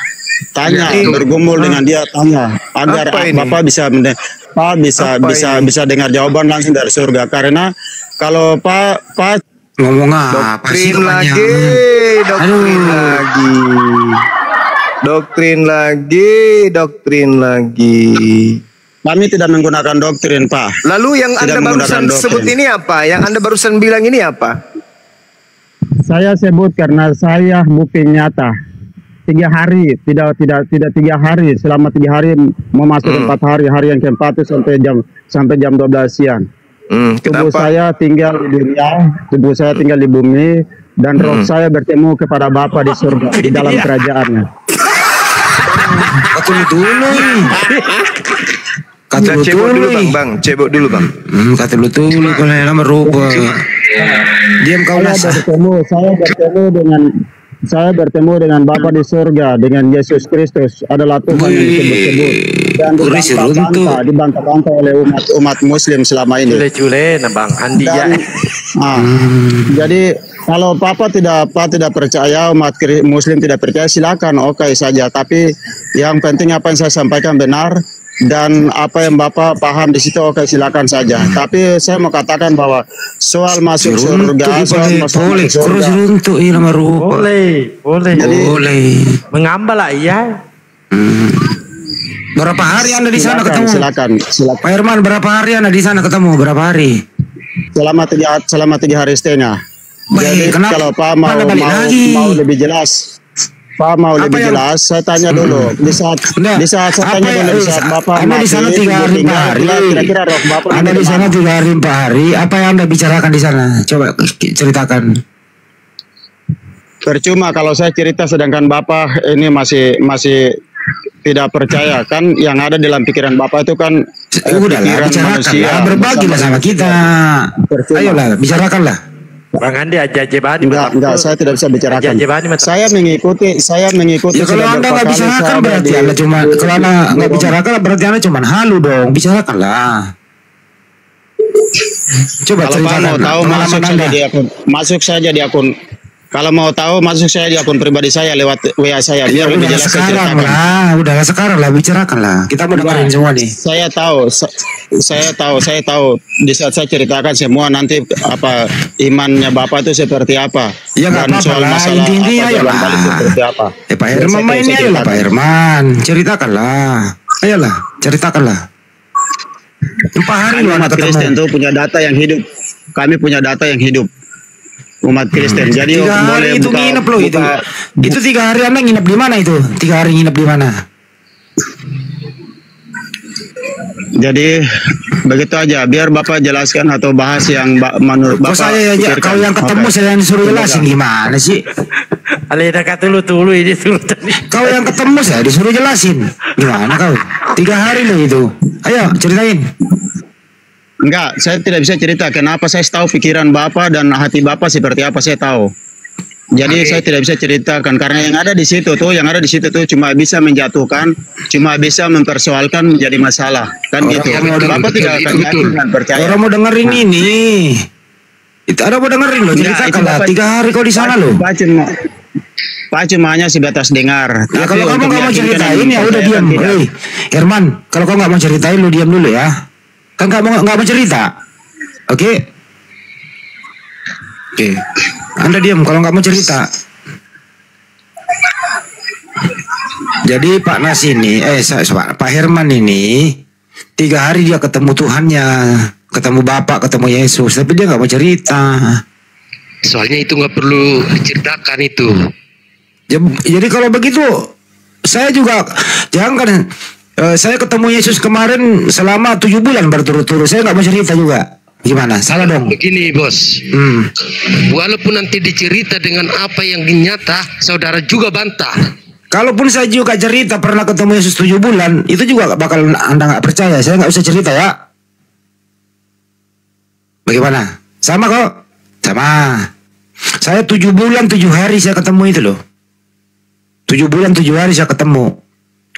Tanya, bergumul dengan dia, tanya agar Bapak bisa bisa dengar jawaban langsung dari surga. Karena kalau Pak ngomong apa sih doktrin lagi. Kami tidak menggunakan doktrin, Pak. Lalu yang Anda barusan sebut ini apa? Yang Anda barusan bilang ini apa? Saya sebut karena saya bukti nyata. 3 hari, tidak 3 hari, selama 3 hari memasuki 4 hari, hari yang keempat itu sampai jam 12 siang. Tubuh saya tinggal di dunia, tubuh saya tinggal di bumi, dan roh saya bertemu kepada Bapa di surga, di dalam kerajaannya. Cebok dulu bang. Kata lu dulu kalau yang merubah. Diam kau lah. Saya bertemu dengan Bapa di surga, dengan Yesus Kristus adalah Tuhan yang disebut-sebut dan dibantah-bantah oleh umat Muslim selama ini. Jadi kalau Papa tidak percaya, umat Muslim tidak percaya, silakan, oke saja. Tapi yang penting apa yang saya sampaikan benar. Dan apa yang Bapak paham di situ, oke, silakan saja. Tapi saya mau katakan bahwa soal masuk surga, boleh. Mengambal lah iya. Berapa hari Anda di sana ketemu? Silakan. Pak Herman, berapa hari Anda di sana ketemu? Berapa hari? Selama 3 hari setengah. Baik, jadi kalau Pak mau lebih jelas. Pak mau lebih jelas, saya tanya dulu. Di saat saya tanya dulu, di saat Bapak Anda di sana 3 hari 4 hari. Kira-kira roh Bapak. Anda di sana 3 hari 4 hari. Apa yang Anda bicarakan di sana? Coba ceritakan. Percuma kalau saya cerita sedangkan Bapak ini masih tidak percaya, kan yang ada dalam pikiran Bapak itu kan udahlah, bicarakanlah, berbagilah sama kita. Ayolah, bicarakanlah. Bang Andi aja-aja enggak, saya tidak bisa bicarakan. Saya mengikuti. Ya kalau Anda nggak bicarakan berarti Anda cuma, kalau Anda nggak bicarakan berarti Anda cuma halu dong. Bicarakanlah. Coba kalau Pak mau tahu masuk saja di akun. Kalau mau tahu masuk saya di akun pribadi saya lewat WA saya. Biar lebih jelas saya ceritakan. Udahlah sekarang lah, bicarakanlah. Kita mau dengerin semua nih. Saya tahu. Di saat saya ceritakan semua nanti apa imannya Bapak itu seperti apa. Ya nggak apa-apa lah. Intinya ayolah. Pak Herman mainnya ayolah Pak Herman. Ceritakanlah. Ayolah, ceritakanlah. 4 hari lu anak ketemu. Kristen itu punya data yang hidup. Kami punya data yang hidup. Umat Kristen. Jadi 3 hari itu nginep loh itu. Itu 3 hari Anda nginep di mana itu? 3 hari nginep di mana? Jadi begitu aja. Biar Bapak jelaskan atau bahas yang menurut Bapak. Saya aja. Kalau yang ketemu saya yang disuruh jelasin gimana sih? Alih kata dulu ini dulu tadi. Kau yang ketemu saya disuruh jelasin. Gimana kau? 3 hari loh itu. Ayo ceritain. Enggak, saya tidak bisa cerita. Kenapa? Saya tahu pikiran Bapak dan hati Bapak seperti apa, saya tahu. Jadi saya tidak bisa ceritakan karena yang ada di situ tuh cuma bisa menjatuhkan, cuma bisa mempersoalkan menjadi masalah. Kan gitu. Bapak tidak akan yakin dan percaya. Orang mau dengerin ini. Itu ada mau dengerin loh. Ceritakanlah 3 hari kau di sana loh. Pak cuma hanya sebatas dengar. Ya, kalau kamu nggak mau ceritain ya udah diam. Herman, kalau kau nggak mau ceritain lu diam dulu ya. Kan nggak mau cerita, oke? Anda diam kalau nggak mau cerita. Jadi Pak Nas ini, Pak Herman ini 3 hari dia ketemu Tuhannya, ketemu Bapak, ketemu Yesus, tapi dia nggak mau cerita. Soalnya itu nggak perlu ceritakan itu. Jadi kalau begitu, saya juga jangan. Saya ketemu Yesus kemarin selama 7 bulan berturut-turut. Saya nggak mau cerita juga. Gimana? Salah dong. Begini bos. Walaupun nanti dicerita dengan apa yang nyata, saudara juga bantah. Kalaupun saya juga cerita pernah ketemu Yesus 7 bulan, itu juga bakal Anda nggak percaya. Saya nggak usah cerita ya. Bagaimana? Sama kok? Sama. Saya 7 bulan 7 hari saya ketemu itu loh. 7 bulan 7 hari saya ketemu.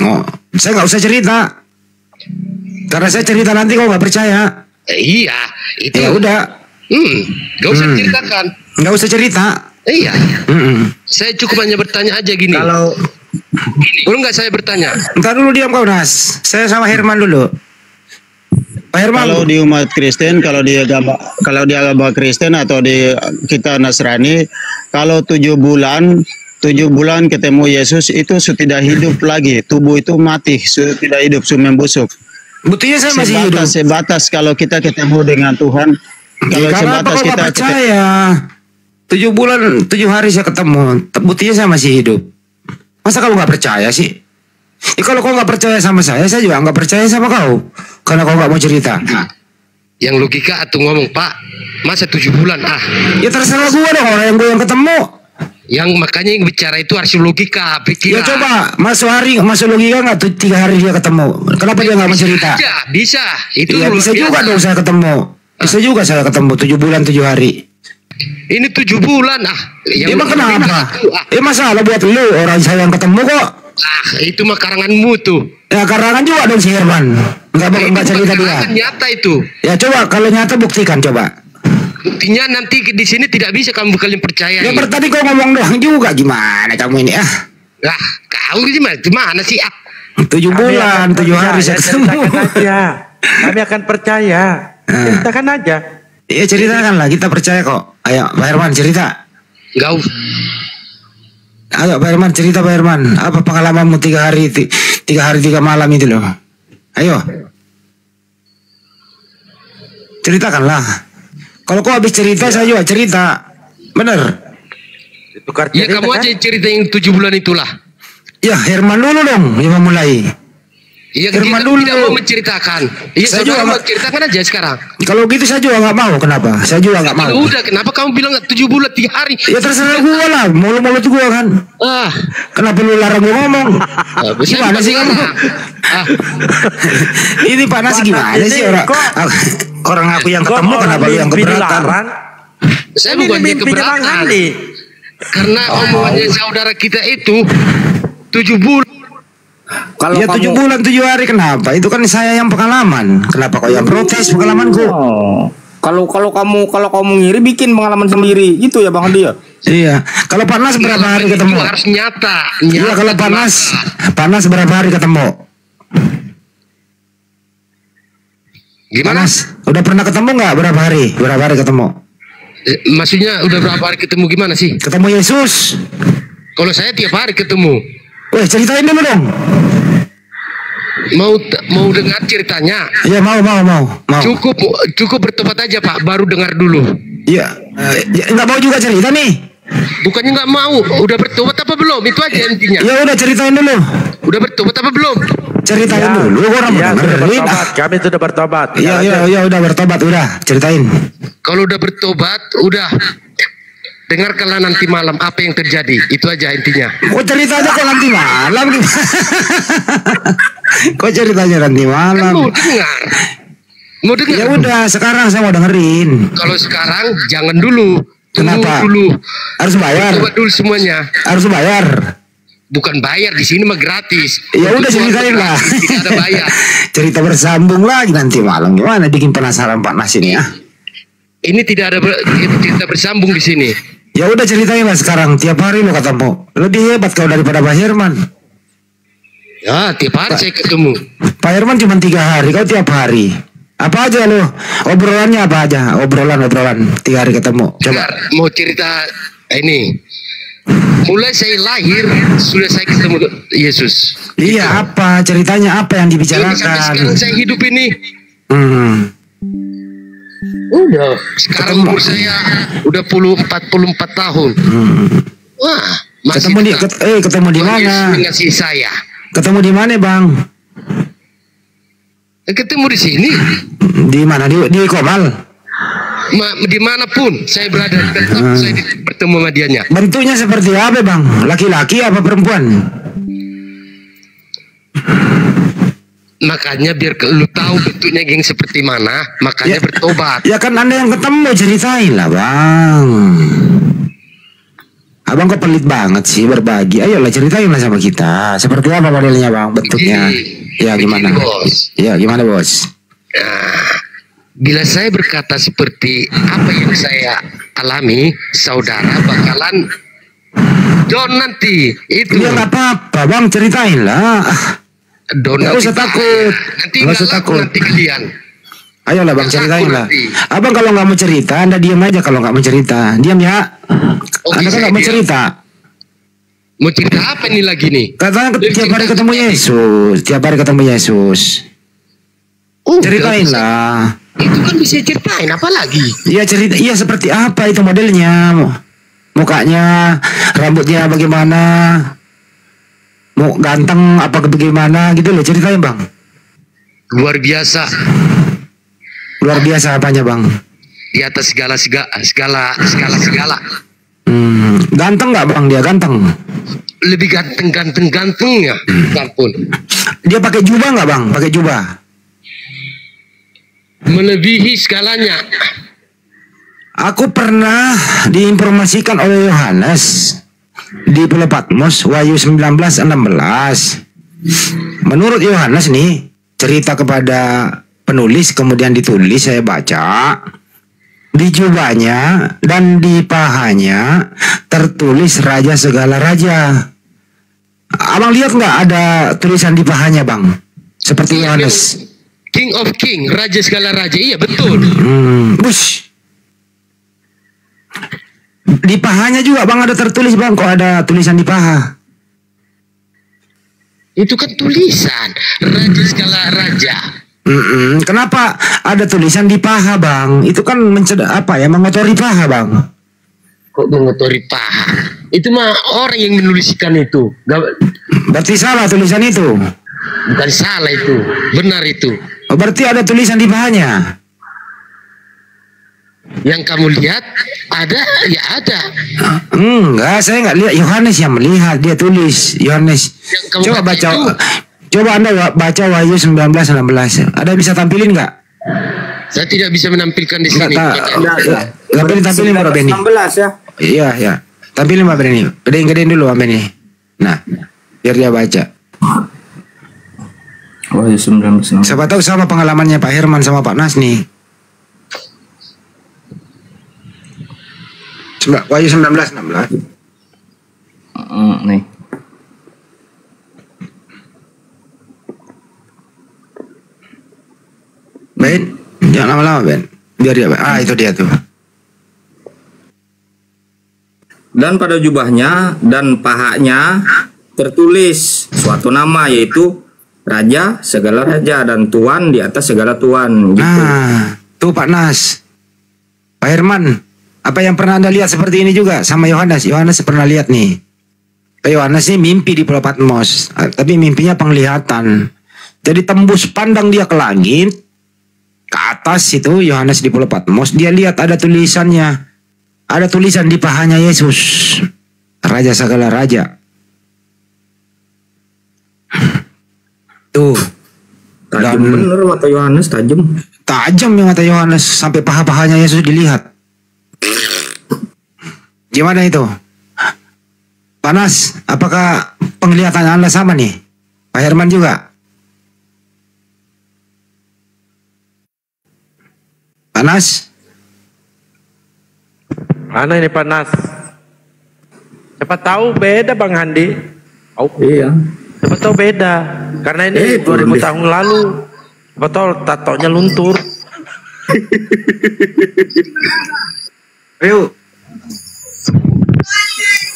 Oh, saya nggak usah cerita. Karena saya cerita nanti kau nggak percaya. Iya, itu. Ya udah. Nggak usah ceritakan. Nggak usah cerita. Iya. Saya cukup hanya bertanya aja gini. Boleh nggak saya bertanya? Entar dulu diam kau Nas. Saya sama Herman dulu. Pak Herman. Kalau di umat Kristen, kalau di agama Kristen atau di kita Nasrani, kalau 7 bulan ketemu Yesus itu sudah tidak hidup lagi, tubuh itu mati, sudah tidak hidup, sudah membusuk. Buktinya saya masih hidup. Sebatas kalau kita ketemu dengan Tuhan, kalau sebatas kita percaya. 7 bulan 7 hari saya ketemu, buktinya saya masih hidup. Masa kamu nggak percaya sih? Ya kalau kau nggak percaya sama saya juga nggak percaya sama kau. Karena kau nggak mau cerita. Yang logika atau ngomong Pak, masa 7 bulan Ya terserah gue dong, orang yang gue yang ketemu. Yang makanya yang bicara itu harus logika, pikiran. Ya coba masuk logika nggak tuh 3 hari dia ketemu? Kenapa dia nggak mau cerita? Bisa. Itu ya, bisa juga dong saya ketemu. Bisa juga saya ketemu 7 bulan 7 hari. Ini 7 bulan Emang kenapa? Masalah buat lu, orang saya yang ketemu kok. Itu mah karanganmu tuh. Ya karangan juga dong si Herman. Enggak cerita dia. Nyata itu. Ya coba kalau nyata buktikan coba. Buktinya nanti di sini tidak bisa kamu kalian percaya. Ya tadi kau ngomong doang juga, gimana kamu ini Lah, kau gimana sih 7 bulan 7 hari saya ketemu. Kami akan percaya. Ceritakan aja. Iya ceritakan lah, kita percaya kok. Ayo Pak Herman cerita. Ayo Pak Herman cerita Pak Herman. Apa pengalamanmu 3 hari 3 malam itu loh. Ayo. Ceritakanlah. Kalau kau habis cerita saya juga cerita. Bener. Ya kamu aja cerita yang 7 bulan itulah. Ya Herman dulu dong yang memulai. Iya Herman dulu. Tidak mau menceritakan. Iya saya juga mau ceritakan aja sekarang. Kalau gitu saya juga nggak mau. Kenapa? Saya juga nggak mau. Udah kenapa kamu bilang 7 bulan 3 hari? Ya terserah gua lah. Mulu-mulu tuh gua kan. Kenapa lu larang gua ngomong? Gimana sih kamu? Ini Pak Nas gimana sih orang aku yang ketemu kenapa lu yang keberatan? Saya bukan keberatan. Karena omongannya saudara kita itu 7 bulan. Kalau ya 7 bulan 7 hari kenapa? Itu kan saya yang pengalaman. Kenapa kau yang protes pengalamanku? Kalau kamu ngiri bikin pengalaman sendiri gitu ya Bang Adi ya? Iya. Kalau panas berapa hari ketemu? Harus nyata. Iya kalau panas berapa hari ketemu? Gimana? Udah pernah ketemu nggak berapa hari? Berapa hari ketemu? Maksudnya udah berapa hari ketemu gimana sih? Ketemu Yesus. Kalau saya tiap hari ketemu. Weh ceritain dulu dong. Mau dengar ceritanya? Iya mau. Cukup bertobat aja Pak, baru dengar dulu. Iya. Nggak mau juga cerita nih. Bukannya nggak mau, udah bertobat apa belum? Itu aja intinya. Ya udah ceritain dulu. Udah bertobat apa belum? Ceritain dulu orang dengerin. Kami sudah bertobat. Iya udah bertobat udah. Ceritain. Kalau udah bertobat, udah. Dengarkanlah nanti malam apa yang terjadi. Itu aja intinya. Kok ceritanya kok nanti malam? Kok ceritanya nanti malam? Mau dengar? Ya udah, sekarang saya mau dengerin. Kalau sekarang jangan dulu. Kenapa? Dulu. Harus bayar. Coba dulu semuanya. Harus bayar. Bukan bayar, di sini mah gratis. Ya udah ceritain lah. Tidak ada bayar. Cerita bersambung lagi nanti malam. Gimana bikin penasaran Pak Nas ini ya? Ini tidak ada cerita bersambung di sini. Ya udah ceritain lah sekarang. Tiap hari lo ketemu. Lebih hebat kau daripada Pak Herman. Ya tiap hari saya ketemu. Pak Herman cuma 3 hari, kau tiap hari. Apa aja lo? Obrolannya apa aja? Obrolan 3 hari ketemu. Coba. Mau cerita ini. Mulai saya lahir sudah saya ketemu Yesus. Iya gitu. Apa ceritanya? Apa yang dibicarakan? Sampai sekarang saya hidup ini. Udah. Sekarang umur saya udah 44 tahun. Wah, masih ketemu di mana? Ngasih saya. Ketemu di mana, Bang? Ketemu di sini. Di mana? Di Komal. Dimanapun saya berada, tetap saya bertemu sama dianya. Bentuknya seperti apa, Bang? Laki-laki apa perempuan? Makanya biar lu tahu bentuknya yang seperti mana, makanya bertobat. Ya kan Anda yang ketemu, ceritain lah Bang. Abang kok pelit banget sih berbagi. Ayolah ceritain lah sama kita. Seperti apa modelnya Bang, bentuknya? Ya gimana? Bos. Ya gimana Bos? Nah, bila saya berkata seperti apa yang saya alami, saudara bakalan Don nanti itu. Ya nggak apa-apa bang, ceritain lah. Don Nggak nanti usah takut. Nanti Nggak usah nggak laku takut. nanti kalian. Ayolah bang, Nggak ceritain laku lah. nanti. Abang kalau nggak mau cerita, anda diam aja kalau nggak mau cerita. Diam ya. Oke, Anda kan saya nggak mau diam. cerita. Mau cerita apa nih lagi nih? Katanya tiap hari Cerita ketemu apa? Yesus. Tiap hari ketemu Yesus. Ceritain bisa. lah. Itu kan bisa ceritain apa lagi? Iya cerita. Iya seperti apa itu modelnya? Mukanya, rambutnya bagaimana? Mau ganteng apa bagaimana gitu loh, ceritain bang. Luar biasa. Luar biasa apanya bang? Di atas segala. Ganteng nggak bang dia? Ganteng. Lebih gantengnya. Ampun. Dia pakai jubah nggak bang? Pakai jubah. Melebihi skalanya. Aku pernah diinformasikan oleh Yohanes di Pulau Patmos, Wahyu 19:16. Menurut Yohanes nih, cerita kepada penulis kemudian ditulis, saya baca. Di jubahnya dan di pahanya tertulis Raja segala raja. Abang lihat nggak ada tulisan di pahanya bang? Seperti Yohanes. King of King, Raja segala raja. Iya betul. Bush. Di pahanya juga bang ada tertulis bang, kok ada tulisan di paha? Itu kan tulisan Raja segala raja. Kenapa ada tulisan di paha bang? Itu kan mengotori paha bang. Kok mengotori paha? Itu mah orang yang menuliskan itu. Berarti salah tulisan itu. Bukan salah itu, benar itu. Oh, berarti ada tulisan di pahanya. Yang kamu lihat ada, ya ada. Enggak, saya nggak lihat. Yohanes yang melihat, dia tulis. Yohanes. Coba baca. Coba anda baca Wahyu 19:16. Ada bisa tampilin nggak? Saya tidak bisa menampilkan di sini. Tampilin Mbak Beni. 16 ya. Iya, ya. Tampilin Mbak Beni. Gedein dulu Mbak Beni. Nah, biar dia baca. Wahyu 19. Siapa tahu sama pengalamannya Pak Herman sama Pak Nas nih. Wahyu 19:16. Nih. Ben, jangan lama-lama Ben. Biar dia. Itu dia tuh. Dan pada jubahnya dan pahanya tertulis suatu nama, yaitu Raja segala raja dan Tuan di atas segala tuan. Gitu. Tuh Pak Nas, Pak Herman, apa yang pernah anda lihat seperti ini juga sama Yohanes? Yohanes pernah lihat nih. Yohanes ini mimpi di Pulau Patmos, tapi mimpinya penglihatan. Jadi tembus pandang dia ke langit, ke atas itu Yohanes di Pulau Patmos, dia lihat ada tulisannya, ada tulisan di pahanya Yesus, Raja segala raja. Tuh, Tajam bener mata Yohanes, tajam. Tajam yang mata Yohanes, sampai paha-pahanya Yesus dilihat. Gimana itu? Panas, apakah penglihatan anda sama nih? Pak Herman juga? Panas? Mana ini panas? Siapa tahu beda Bang Handi. Oh iya. Siapa tahu beda. Karena ini 2000 tahun lalu. Siapa tahu tatonya luntur. Ayo.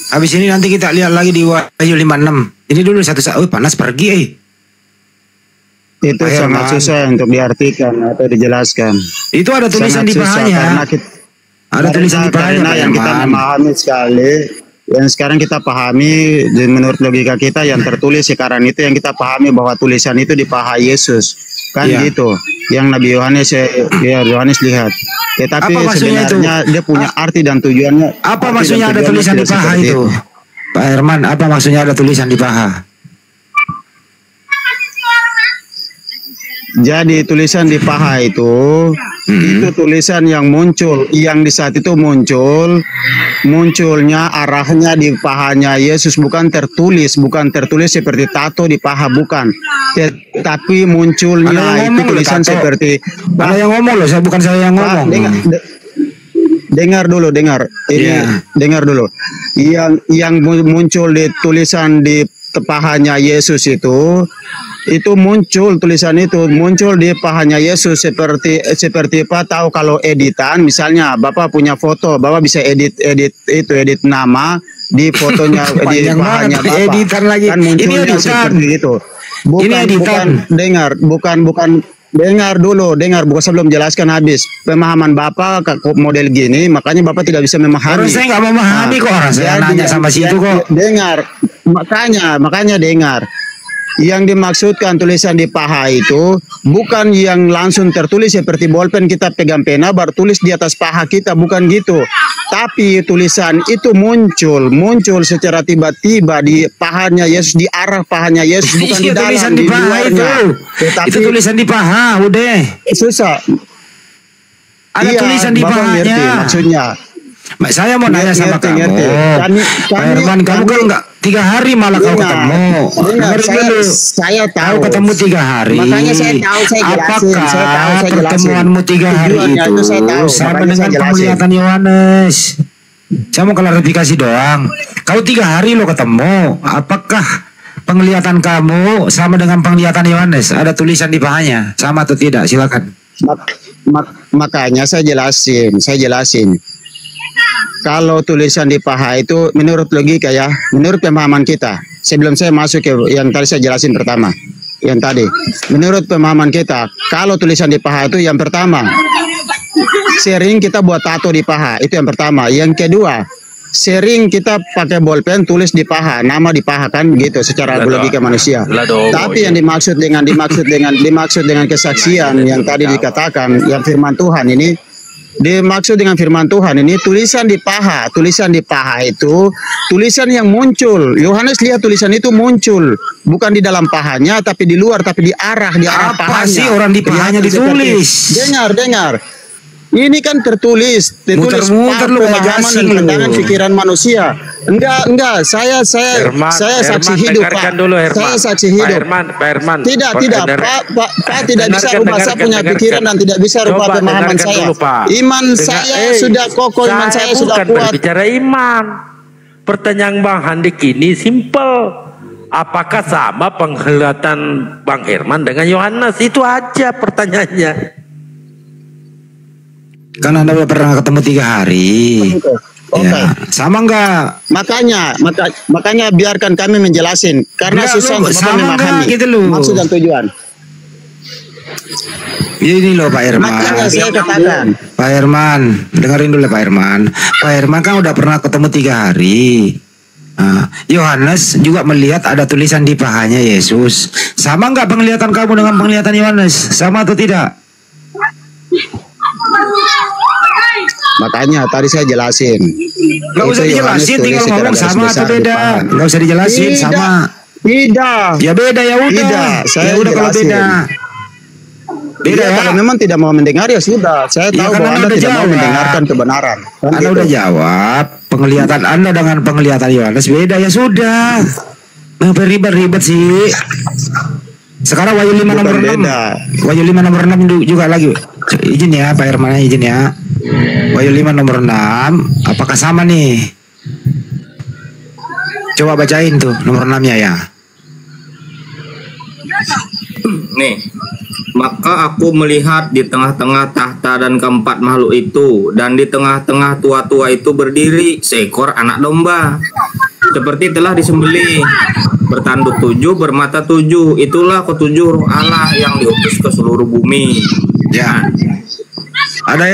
Habis ini nanti kita lihat lagi di Wahyu 56. Ini dulu satu saat. Panas pergi Itu sangat susah untuk diartikan atau dijelaskan. Itu ada tulisan di pahanya. Ada tulisan di pahanya yang kita memahami sekali. Yang sekarang kita pahami menurut logika kita yang tertulis sekarang itu yang kita pahami bahwa tulisan itu di paha Yesus. Kan gitu. Yang Nabi Yohanes lihat. Tetapi sebenarnya dia punya arti dan tujuannya. Apa maksudnya ada tulisan di paha itu? Pak Herman, apa maksudnya ada tulisan di paha? Jadi tulisan di paha itu tulisan yang muncul, yang di saat itu munculnya arahnya di pahanya Yesus, bukan tertulis seperti tato di paha, bukan. Tapi munculnya itu tulisan seperti. Ada yang ngomong loh, bukan saya yang ngomong. dengar dulu, dengar. Ini dengar dulu. Yang muncul di tulisan di pahanya Yesus itu muncul, tulisan itu muncul di pahanya Yesus seperti apa, tahu kalau editan, misalnya Bapak punya foto, Bapak bisa edit nama di fotonya di pahanya Bapak. Editan lagi. Kan munculnya seperti itu. Dengar dulu, bukan sebelum jelaskan habis. Pemahaman Bapak model gini, makanya Bapak tidak bisa memahami. Orang saya nggak memahami kok, orang saya nanya sama situ kok. Dengar, makanya dengar. Yang dimaksudkan tulisan di paha itu bukan yang langsung tertulis seperti bolpen kita pegang pena baru tulis di atas paha kita, bukan gitu. Tapi tulisan itu muncul secara tiba-tiba di pahanya Yesus, di arah pahanya Yesus, bukan di dalam, tulisan di paha itu. Tetapi, itu tulisan di paha, udah. Susah. Ada tulisan di pahanya. Ngerti, maksudnya. Saya mau nanya sama kamu. Pak Herman, kamu kan enggak 3 hari malah kau ketemu. Saya tahu. Kau ketemu 3 hari. Makanya saya tahu, saya jelasin. Apakah pertemuanmu 3 hari itu sama dengan penglihatan Yohanes? Saya mau klarifikasi doang. Kau 3 hari lo ketemu. Apakah penglihatan kamu sama dengan penglihatan Yohanes? Ada tulisan di pahanya, sama atau tidak? Silakan. Makanya saya jelasin. Kalau tulisan di paha itu menurut logika ya, menurut pemahaman kita. Sebelum saya masuk ke yang tadi saya jelasin pertama, yang tadi. Menurut pemahaman kita, kalau tulisan di paha itu yang pertama, sering kita buat tato di paha, itu yang pertama. Yang kedua, sering kita pakai bolpen tulis di paha, nama di paha kan begitu secara logika manusia. Tapi yang dimaksud dengan kesaksian yang tadi dikatakan, yang firman Tuhan ini, dimaksud dengan firman Tuhan ini tulisan di paha itu tulisan yang muncul. Yohanes lihat tulisan itu muncul bukan di dalam pahanya tapi di luar, tapi di arah apa pahanya. Sih orang di pahanya ditulis? Dengar. Ini kan tertulis pemahaman dan pandangan pikiran manusia. Enggak, saya saksi hidup, Pak. Saya saksi hidup. Pak Herman. Tidak, Pak tidak bisa rubah saya punya pikiran dan tidak bisa rubah pemahaman saya. Iman saya sudah kokoh, iman saya sudah kuat. Bicara iman. Pertanyaan Bang Handik ini simple. Apakah sama penglihatan Bang Herman dengan Yohanes? Itu aja pertanyaannya. Kan Anda udah pernah ketemu 3 hari. Oke. Ya, sama enggak? Makanya biarkan kami menjelasin karena susah untuk memahami gitu loh. Maksud dan tujuan. Ini loh Pak Herman. Makanya saya katakan. Pak Herman, dengerin dulu Pak Herman. Pak Herman kan udah pernah ketemu 3 hari. Yohanes juga melihat ada tulisan di pahanya Yesus. Sama enggak penglihatan kamu dengan penglihatan Yohanes? Sama atau tidak? Makanya tadi saya jelasin. Gak usah dijelasin, tinggal ngomong sama atau beda. Gak usah dijelasin, sama. Tidak. Ya beda ya udah. Tidak, saya udah kalau beda. Beda ya. Kalau memang tidak mau mendengar ya sudah. Saya tahu bahwa Anda tidak mau mendengarkan kebenaran. Anda udah jawab. Penglihatan Anda dengan penglihatan Yohanes beda ya sudah. Ngapain ribet-ribet sih? Sekarang Wahyu 5 nomor 6. Wahyu 5 nomor 6 juga lagi. Izin ya Pak Herman, izin ya. Wahyu 5 nomor 6. Apakah sama nih? Coba bacain tuh nomor 6-nya ya. Nih. Maka aku melihat di tengah-tengah tahta dan keempat makhluk itu, dan di tengah-tengah tua-tua itu berdiri seekor anak domba, seperti telah disembelih, bertanduk 7, bermata 7. Itulah ketujuh roh Allah yang diutus ke seluruh bumi. Ya.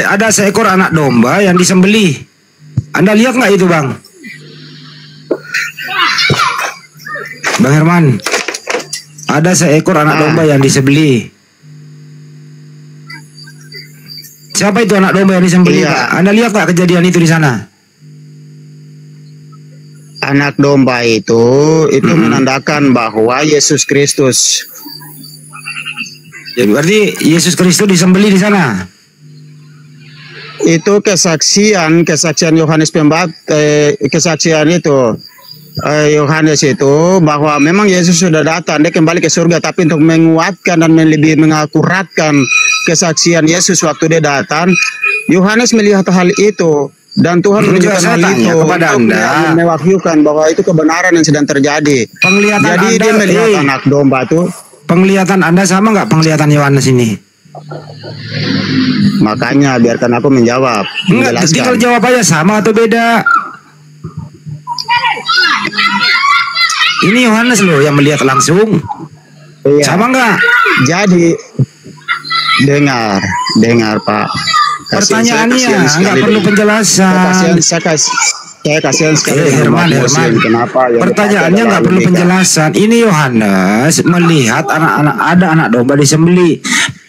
Ada seekor anak domba yang disembelih. Anda lihat nggak itu, Bang? Bang Herman, ada seekor anak domba yang disembelih. Siapa itu anak domba yang disembelih? Iya. Anda lihat nggak kejadian itu di sana? Anak domba itu menandakan bahwa Yesus Kristus. Jadi berarti Yesus Kristus disembelih di sana. Itu kesaksian Yohanes kesaksian itu Yohanes itu bahwa memang Yesus sudah datang, dia kembali ke surga, tapi untuk menguatkan dan lebih mengakuratkan kesaksian Yesus waktu dia datang, Yohanes melihat hal itu dan Tuhan menunjukkan hal itu kepada Anda, mewahyukan bahwa itu kebenaran yang sedang terjadi. Penglihatan Jadi Anda, dia melihat anak domba itu. Penglihatan Anda sama nggak penglihatan Yohanes ini? Makanya biarkan aku menjawab. Enggak, tinggal jawab aja, sama atau beda. Ini Yohanes loh yang melihat langsung. Iya. Sama nggak? Jadi dengar Pak. Pertanyaannya nggak perlu penjelasan. Saya kasihan sekali. Herman. Kenapa? Pertanyaannya nggak perlu penjelasan. Ini Yohanes melihat ada anak domba disembelih.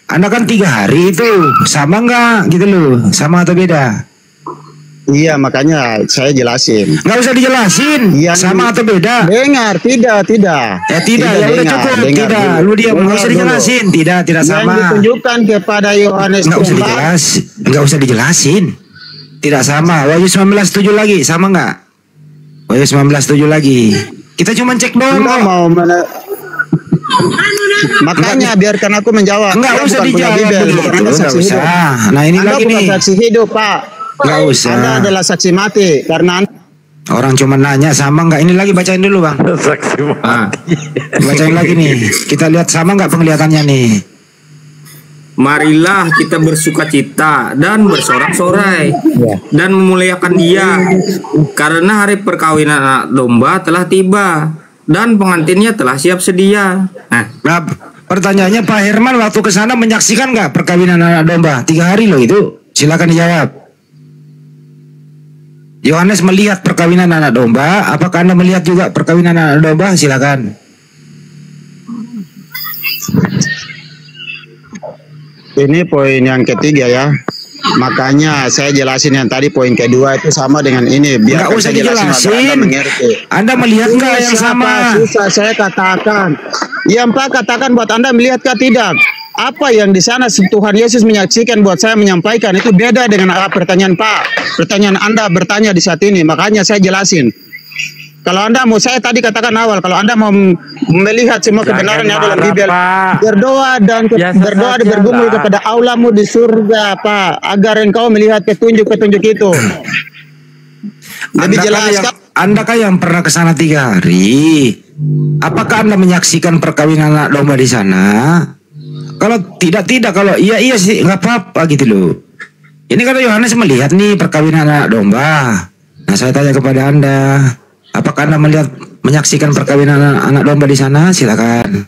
Anda kan 3 hari itu, sama nggak gitu loh? Sama atau beda? Iya, makanya saya jelasin. Nggak usah dijelasin. Sama atau beda? Dengar, tidak. Tidak, ya udah cukup. Tidak, lu diam, nggak usah dijelasin. Tidak sama. Yang ditunjukkan kepada Yohanes nggak usah dijelasin. Tidak sama. Wahyu 19:7 lagi, sama nggak? Wahyu 19:7 lagi. Kita cuma cek doang. Makanya biarkan aku menjawab. Nggak usah dijawab begitu. Nah ini Anda lagi bukan nih. saksi hidup, Pak. Nggak usah. Anda adalah saksi mati karena orang cuma nanya sama nggak. Ini lagi bacain dulu bang. Saksi mati. Bacain lagi nih. Kita lihat sama nggak penglihatannya nih. Marilah kita bersukacita dan bersorak-sorai dan memuliakan Dia, karena hari perkawinan anak domba telah tiba dan pengantinnya telah siap sedia. Nah, pertanyaannya Pak Herman waktu ke sana menyaksikan nggak perkawinan anak domba? 3 hari loh itu. Silakan dijawab. Yohanes melihat perkawinan anak domba. Apakah Anda melihat juga perkawinan anak domba? Silakan. ini poin yang ketiga ya. Makanya saya jelasin yang tadi poin kedua itu sama dengan ini. Biar nggak usah dijelasin. Anda melihat nggak yang sama? Susah saya katakan. Yang Pak katakan buat Anda melihatkah tidak? Apa yang di sana Tuhan Yesus menyaksikan buat saya menyampaikan itu beda dengan pertanyaan Pak. Pertanyaan Anda bertanya di saat ini. Makanya saya jelasin. Kalau Anda mau, saya tadi katakan awal, kalau Anda mau melihat semua kebenaran yang dalam Bibel, berdoa dan berdoa dan bergumul kepada Allahmu di surga, Pak, agar engkau melihat petunjuk-petunjuk itu. Lebih jelas. Anda kan yang pernah ke sana 3 hari. Apakah Anda menyaksikan perkawinan anak domba di sana? Kalau tidak, kalau iya sih nggak apa-apa gitu loh. Ini kan Yohanes melihat nih perkawinan anak domba. Nah saya tanya kepada Anda. Apakah Anda menyaksikan perkawinan anak domba di sana? Silakan.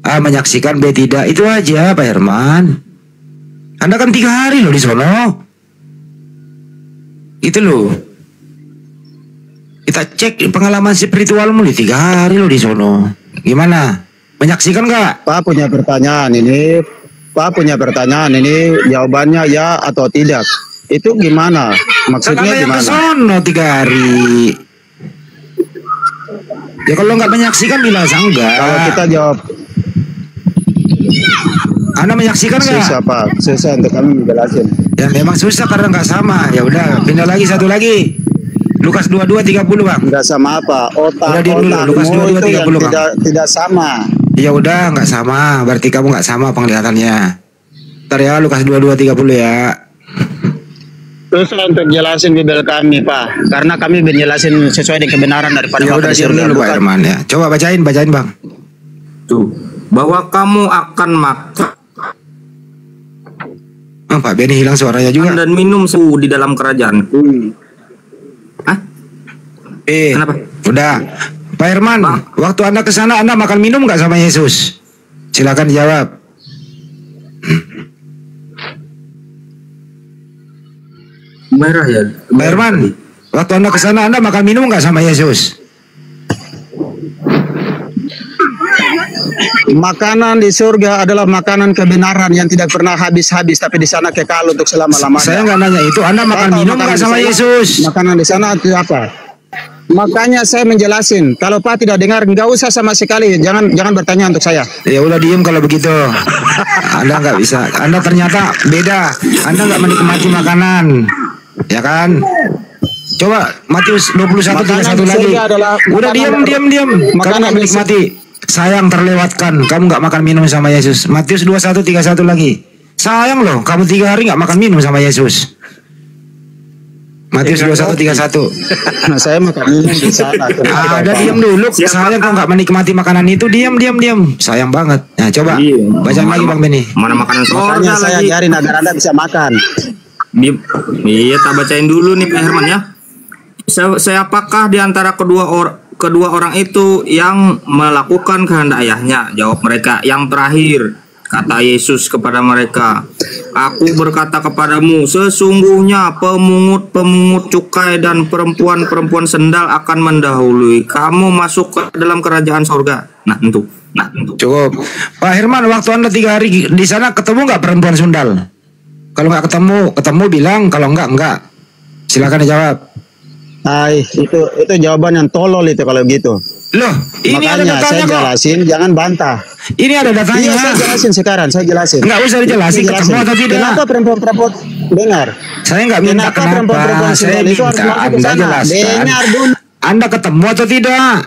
A menyaksikan, B tidak. Itu aja Pak Herman. Anda kan 3 hari loh di sono. Itu loh. Kita cek pengalaman spiritualmu di 3 hari loh di sono. Gimana? Menyaksikan nggak? Pak punya pertanyaan ini. Jawabannya ya atau tidak. Itu gimana? Maksudnya gimana? Ke sono 3 hari. Ya kalau nggak menyaksikan bilang enggak. Kalau kita jawab, Anda menyaksikan nggak? Susah Pak, susah untuk kami menjelaskan. Ya memang susah karena nggak sama. Ya udah pindah lagi satu lagi. Lukas 22:30 bang. Nggak sama apa? Otakmu Lukas 22:30 bang. Tidak sama. Ya udah nggak sama. Berarti kamu nggak sama penglihatannya. Ntar ya Lukas 22:30 ya. Terus untuk jelasin Bibel kami Pak, karena kami menjelasin sesuai dengan kebenaran daripada ya udah diam dulu Pak Herman ya. Coba bacain bang. Tuh, bahwa kamu akan makan Pak Benny hilang suaranya juga. Dan minum di dalam kerajaanku. Kenapa? Udah Pak Herman, waktu Anda ke sana Anda makan minum nggak sama Yesus? Silakan jawab. Merah ya. Pak Herman, waktu Anda ke sana Anda makan minum nggak sama Yesus? Makanan di surga adalah makanan kebenaran yang tidak pernah habis-habis, tapi di sana kekal untuk selama-lamanya. Saya nggak nanya itu. Anda makan minum nggak sama Yesus? Makanan di sana itu apa? Makanya saya menjelasin. Kalau Pak tidak dengar, nggak usah sama sekali. Jangan bertanya untuk saya. Ya udah diem kalau begitu. Anda nggak bisa. Anda ternyata beda. Anda nggak menikmati makanan, ya kan? Coba Matius 21:31 lagi. Udah diam. Kamu nggak menikmati. Sayang terlewatkan. Kamu nggak makan minum sama Yesus. Matius 21:31 lagi. Sayang loh, kamu 3 hari nggak makan minum sama Yesus. Matius 21:31. Nah, saya makan minum di sana. Ada diam dulu. Sayang kau nggak menikmati makanan itu. Diam. Sayang banget. Nah, coba baca lagi Bang Beni. Mana makanan Makanya sorga saya lagi. ajarin agar Anda bisa makan. Iya, tak bacain dulu nih Pak Herman ya. Siapakah di antara kedua orang itu yang melakukan kehendak ayahnya? Jawab mereka, yang terakhir. Kata Yesus kepada mereka, aku berkata kepadamu, sesungguhnya pemungut cukai dan perempuan sendal akan mendahului kamu masuk ke dalam kerajaan sorga. Nah, tentu. Cukup. Pak Herman, waktu Anda 3 hari di sana ketemu nggak perempuan sundal? Kalau nggak ketemu bilang, kalau enggak. Silakan dijawab. Itu jawaban yang tolol itu kalau gitu. Loh, ini ada makanya datanya saya kok. jelasin, jangan bantah. Ini ada datanya. Iya, saya jelasin sekarang, saya jelasin. Nggak usah dijelasin, ketemu atau tidak. Kenapa perempuan dengar? Saya nggak minta kenapa. perempuan Saya itu harus minta masuk ke Anda sana? jelaskan. Dengar dulu. Anda ketemu atau tidak?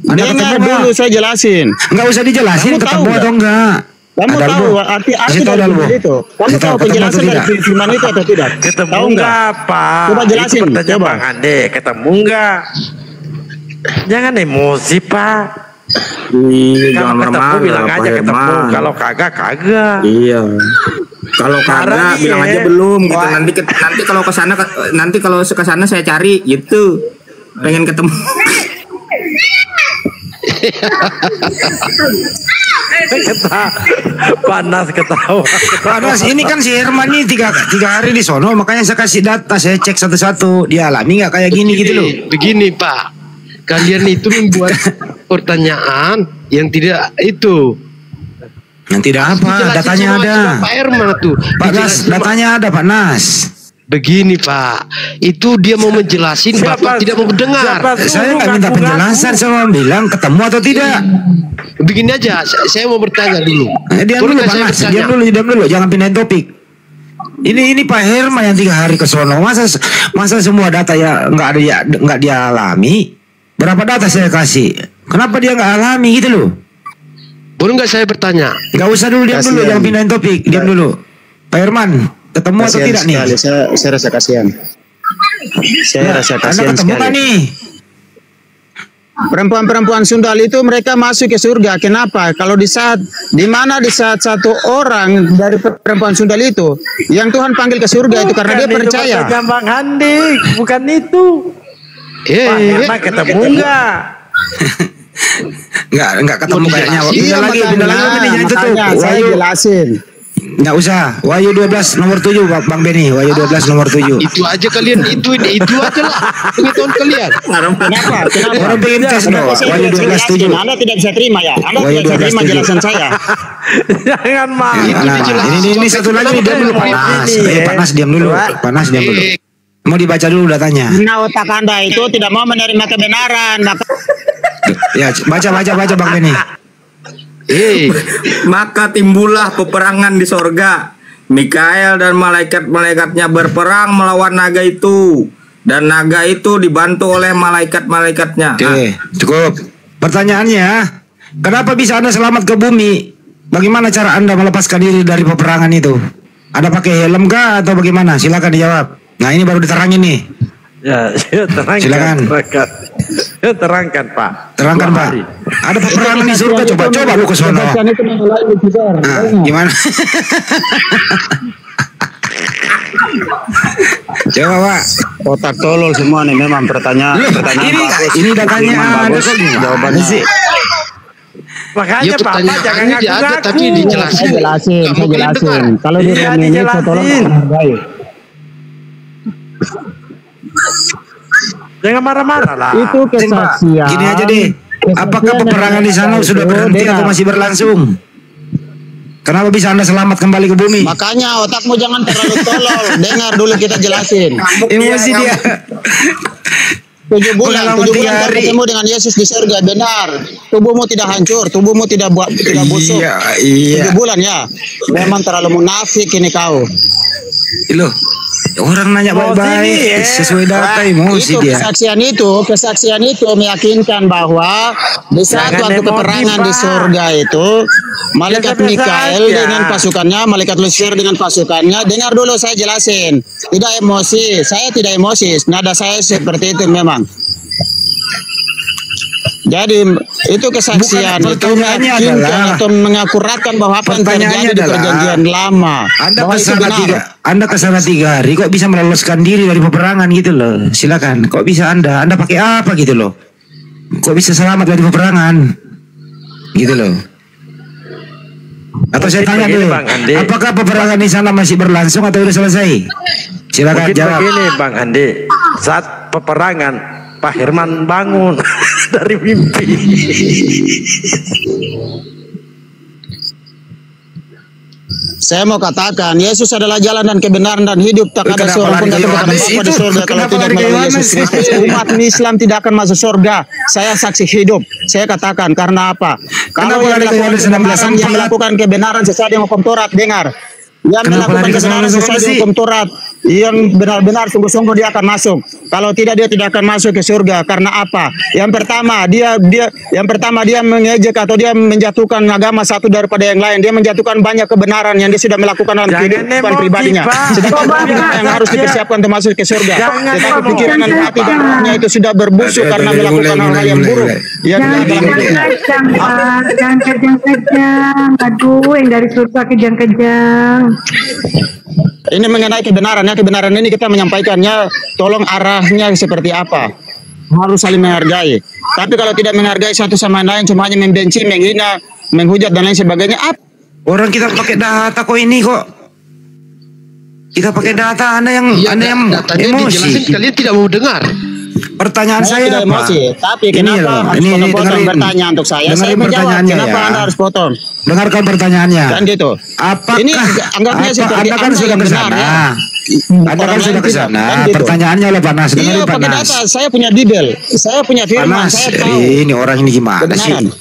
Anda Dengar ketemu dulu, nggak? saya jelasin. Nggak usah dijelasin Kamu ketemu tahu atau enggak. Kamu Ada tahu Albo. arti Kasih tahu dari Albo. itu? Kamu Kasih tahu ketemu penjelasan atau dari tidak? firman itu atau tidak? Ketemu Tahu enggak, Pak? Coba jelasin, Itu pertanyaan coba. Bang Ade, ketemu enggak? Jangan emosi, Pak. Iya, Kalau jangan ketemu marah-marah bilang Pak aja ketemu, Herman. kalau kagak. Iya. Kalau Marah kagak nih, bilang ya. aja belum gitu. Wah. Nanti kalau ke sana saya cari gitu. Pengen ketemu. Panas ketawa. Panas, ini kan si Herman nih tiga hari di sono, makanya saya kasih data, saya cek satu-satu. Dia alami nggak kayak gini gitu loh. Begini Pak, kalian itu membuat pertanyaan yang tidak itu. Yang tidak apa, Dijelasin datanya sama ada. Pak Herman tuh. Pak Nas, Dijelasin sama- datanya ada Pak Nas. Begini Pak, itu dia mau menjelasin, Bapak tidak mau mendengar. Saya nggak minta penjelasan, saya mau bilang ketemu atau tidak. Begini aja, saya mau bertanya dulu. Diam dulu Bolehkah Pak saya Nas, bertanya? diam dulu, jangan pindahin topik. Ini Pak Herman yang 3 hari ke sono, masa semua data ya nggak dia alami. Berapa data saya kasih? Kenapa dia nggak alami gitu loh? Boleh nggak saya bertanya? Nggak usah dulu, diam dulu, jangan pindahin topik, diam dulu. Pak Herman, ketemu atau Kasihan tidak nih? sekali. Saya rasa kasihan. Saya rasa Anda kasihan ketemu sekali. nggak nih? Perempuan-perempuan sundal itu mereka masuk ke surga. Kenapa? Kalau di saat satu orang dari perempuan sundal itu yang Tuhan panggil ke surga itu karena dia percaya. Bukan Bang Andi, bukan itu. Pak Herman ketemu enggak? Enggak ketemu kayaknya. Pindah lagi ini jadi tutup. Makanya saya Wahyu, jelasin. enggak usah. Wahyu 12 nomor 7 Bang Beni. Wahyu 12 nomor 7. Itu aja kalian, itu aja lah pengetahuan kalian. Kenapa? Orang pengen tes dong. Wahyu 12 7. Anda tidak bisa terima ya? Anda Wahyu tidak bisa terima 12:7. jelasan saya. Jangan Mang. Ini satu lagi diam dulu Pak Nas. Pak Nas diam dulu. Pak Nas diam dulu. Mau dibaca dulu datanya. Nah, otak Anda itu tidak mau menerima kebenaran. Ya, baca Bang Beni. Maka timbullah peperangan di sorga. Mikael dan malaikat-malaikatnya berperang melawan naga itu. Dan naga itu dibantu oleh malaikat-malaikatnya. Oke, cukup. Pertanyaannya, kenapa bisa Anda selamat ke bumi? Bagaimana cara Anda melepaskan diri dari peperangan itu? Ada pakai helm kah atau bagaimana? Silakan dijawab. Nah, ini baru diterangin nih. Ya, terangkan. Silakan. Ya, terangkan Pak. Terangkan Pak. Ada peperangan di surga, coba lu ke sono. Nah, gimana? Coba Pak. Otak tolol semua nih memang pertanyaan bagus. Ini datanya ada kok nih. Jawabannya sih. Makanya Ya, Bapak jangan pertanyaannya dia ada, ngaku-ngaku. tapi dijelasin. Saya jelasin. Kalau di Iya, ruang ini saya tolong dijelasin. menghargai. Jangan marah-marah lah. Itu kesaksian. Gini aja deh. Apakah peperangan di sana sudah berhenti atau masih berlangsung? Kenapa bisa Anda selamat kembali ke bumi? Makanya otakmu jangan terlalu tolol. Dengar dulu kita jelasin. Emosi dia. 7 bulan Pengalaman 7 3 bulan hari. bertemu dengan Yesus di surga, benar. Tubuhmu tidak hancur, tubuhmu tidak busuk. Iya. 7 bulan ya. Memang terlalu munafik ini kau. Loh, Orang nanya baik-baik sesuai data emosi itu dia. Kesaksian itu meyakinkan bahwa di saat waktu peperangan di surga itu malaikat Mikael dengan pasukannya, malaikat Lucifer dengan pasukannya. Dengar dulu saya jelasin. Tidak emosi, saya tidak emosi. Nada saya seperti itu memang. Jadi itu kesaksian itu meyakinkan atau mengakuratkan bahwa apa yang terjadi di perjanjian lama. Anda kesana 3 hari kok bisa meloloskan diri dari peperangan gitu loh. Silakan. Kok bisa Anda pakai apa gitu loh? Kok bisa selamat dari peperangan? Gitu loh. Atau saya tanya dulu, apakah peperangan di sana masih berlangsung atau sudah selesai? Silakan jawab. Begini Bang Andi, saat peperangan Pak Herman bangun dari mimpi. Saya mau katakan, Yesus adalah jalan dan kebenaran dan hidup. Tak ada seorang pun datang kepada Bapa di surga kalau tidak melalui Yesus Kristus. Umat Islam tidak akan masuk surga. Saya saksi hidup. Saya katakan karena apa? Kalau yang melakukan kebenaran sesuai dengan hukum Taurat, dengar. Yang melakukan kebenaran sesuai dengan hukum Taurat, yang benar-benar sungguh-sungguh dia akan masuk. Kalau tidak dia tidak akan masuk ke surga. Karena apa? Yang pertama dia mengejek atau dia menjatuhkan agama satu daripada yang lain. Dia menjatuhkan banyak kebenaran yang dia sudah melakukan dalam kehidupan pribadinya. Sedangkan yang harus dipersiapkan untuk masuk ke surga. Tetapi pikiran dan hati dan rohnya itu sudah berbusuk karena melakukan hal-hal yang buruk. Jangan kejang-kejang. Aduh, yang dari surga kejang-kejang. Ini mengenai kebenarannya. Kebenaran ini kita menyampaikannya. Tolong arahnya seperti apa. Harus saling menghargai. Tapi kalau tidak menghargai satu sama lain, cuma hanya membenci, menghina, menghujat dan lain sebagainya. Orang kita pakai data kok ini kok. Kita pakai data, Anda yang emosi. Kalian tidak mau dengar. Pertanyaan saya tidak emosi, tapi kenapa harus potong-potong bertanya untuk saya? Saya menjawab, kenapa Anda harus potong? Dengarkan pertanyaannya. Kan gitu. Ini anggapnya seperti Anda kan sudah ke sana. Anda kan sudah ke sana. Pertanyaannya oleh Panas. Iya, pakai data. Saya punya detail. Saya punya firman. Panas. Saya tahu. Ini orang ini gimana sih?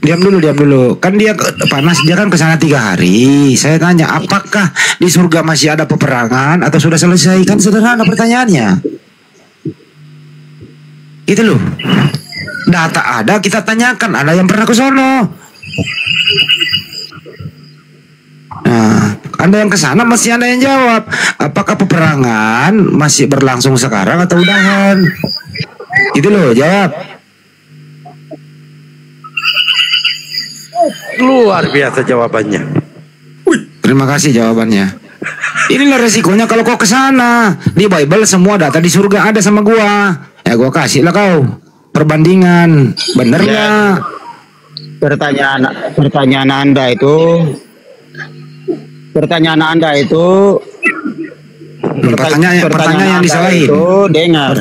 Diam dulu. Kan dia Panas, dia kan ke sana 3 hari. Saya tanya, apakah di surga masih ada peperangan atau sudah selesai? Kan sederhana pertanyaannya. Itu loh. Data ada, kita tanyakan. Ada yang pernah ke sono. Nah, Anda yang ke sana masih Anda yang jawab. Apakah peperangan masih berlangsung sekarang atau udahan? Itu loh, jawab. Luar biasa jawabannya. Terima kasih jawabannya. Inilah resikonya kalau kau ke sana. Di Bible semua data di surga ada sama gua. Ya gua kasih lah kau perbandingan. Bener nggak? Pertanyaan Anda itu pertanyaan yang disalahin itu dengar.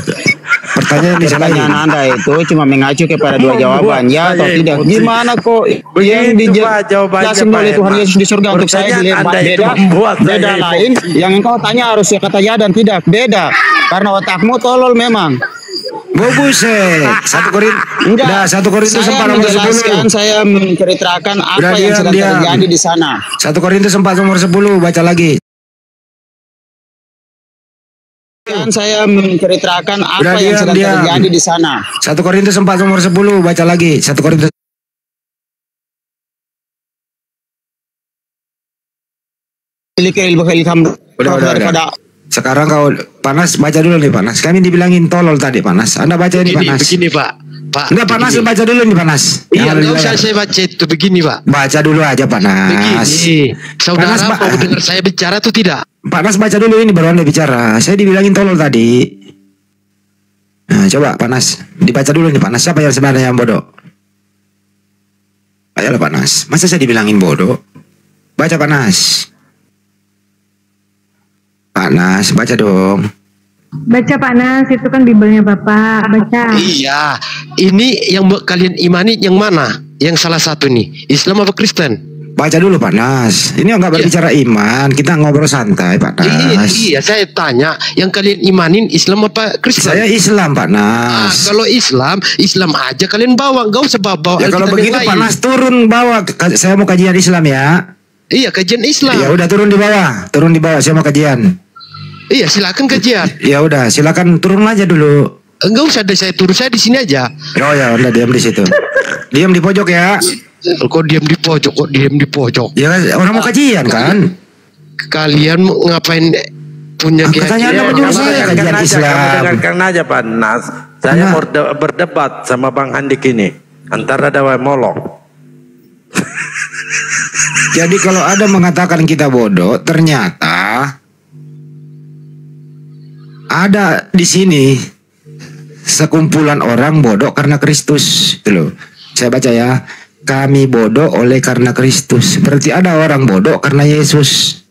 Pertanyaan Anda itu cuma mengacu kepada 2 jawaban, ya atau tidak. Gimana kok yang dijelasin oleh Tuhan Yesus di surga untuk saya dilihat beda lain. Yang engkau tanya harus kata ya dan tidak, beda. Karena otakmu tolol memang. Buset. 1 Korintus 4:10. Saya menceritakan apa yang sedang terjadi di sana. 1 Korintus 4:10, baca lagi. Saya menceritakan apa yang sedang terjadi di sana. 1 Korintus 4:10, baca lagi. 1 Korintus. Udah. Sekarang kau Panas baca dulu nih Panas. Kami dibilangin tolol tadi Panas. Anda baca ini Panas. Begini Pak. Enggak Panas, baca dulu nih Panas. Iya, enggak usah saya baca itu, begini Pak. Baca dulu aja Panas. Begini. Saudara mau dengar saya bicara atau tidak? Panas baca dulu ini baru Anda bicara. Saya dibilangin tolol tadi. Nah, coba Panas dibaca dulu nih Panas. Siapa yang sebenarnya yang bodoh? Ayolah Panas. Masa saya dibilangin bodoh? Baca Panas. Panas, baca dong. Baca Panas, itu kan Bibelnya Bapak. Baca. Iya, ini yang kalian imani yang mana? Yang salah satu nih, Islam apa Kristen? Baca dulu Panas. Ini enggak berbicara iman, kita ngobrol santai Panas. Iya, saya tanya, yang kalian imanin Islam apa Kristen? Saya Islam Panas. Kalau Islam aja kalian bawa, enggak usah bawa. Ya kalau begitu Panas turun bawa. Saya mau kajian Islam ya. Iya, kajian Islam. Ya udah turun di bawah saya mau kajian. Iya, silakan kajian. Ya udah, silakan turun aja dulu. Enggak usah deh, saya turun, saya di sini aja. Oh ya, udah diam di situ. Diam di pojok ya. Kok diam di pojok? Ya orang mau kajian kan? Kalian ngapain punya katanya Anda menyuruh saya kajian Islam. Kamu dengarkan aja Pak Nas. Saya mau berdebat sama Bang Handik ini. Antara dawa molok. Jadi kalau ada mengatakan kita bodoh, ternyata ada di sini sekumpulan orang bodoh karena Kristus. Itu loh. Saya baca ya. Kami bodoh oleh karena Kristus. Berarti ada orang bodoh karena Yesus.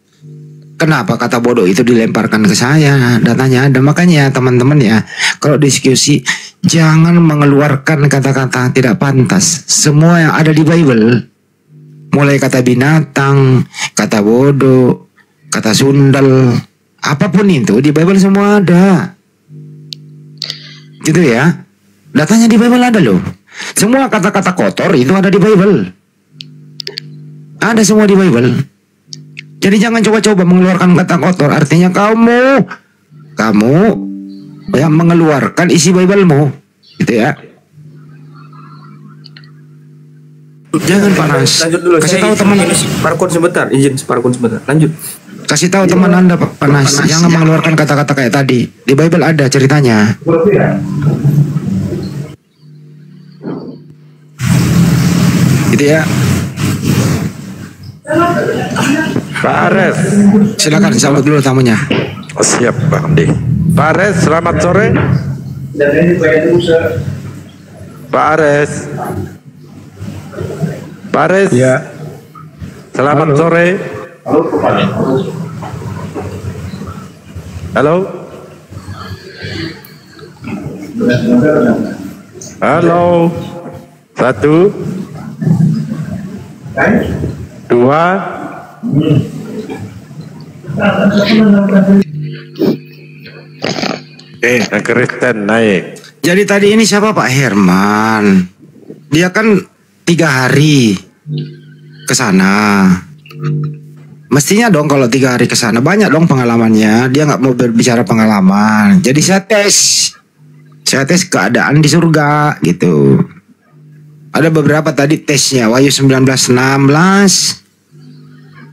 Kenapa kata bodoh itu dilemparkan ke saya? Datanya ada. Makanya teman-teman ya, kalau diskusi jangan mengeluarkan kata-kata tidak pantas. Semua yang ada di Bible, mulai kata binatang, kata bodoh, kata sundel, apapun itu di Bible semua ada. Gitu ya. Datanya di Bible ada loh. Semua kata-kata kotor itu ada di Bible. Ada semua di Bible. Jadi jangan coba-coba mengeluarkan kata kotor. Artinya kamu yang mengeluarkan isi Bible-mu. Gitu ya. Jangan panas. Lanjut dulu. Kasih tahu teman. Parkun sebentar. Izin parkun sebentar. Lanjut. Kasih tahu teman Anda panas. Jangan mengeluarkan kata-kata kayak tadi. Di Bible ada ceritanya. Gitu ya. Pak Ares, silakan sambut dulu tamunya. Siap Bang Handik. Pak Ares, selamat sore. Pak Ares. Pak Ares. Ya. Selamat sore. Halo. Halo. 1 2 Kristen naik. Jadi tadi ini siapa Pak Herman? Dia kan 3 hari ke sana. Mestinya dong kalau 3 hari ke sana banyak dong pengalamannya. Dia nggak mau berbicara pengalaman. Jadi saya tes keadaan di surga gitu. Ada beberapa tadi tesnya. Wahyu 19:16.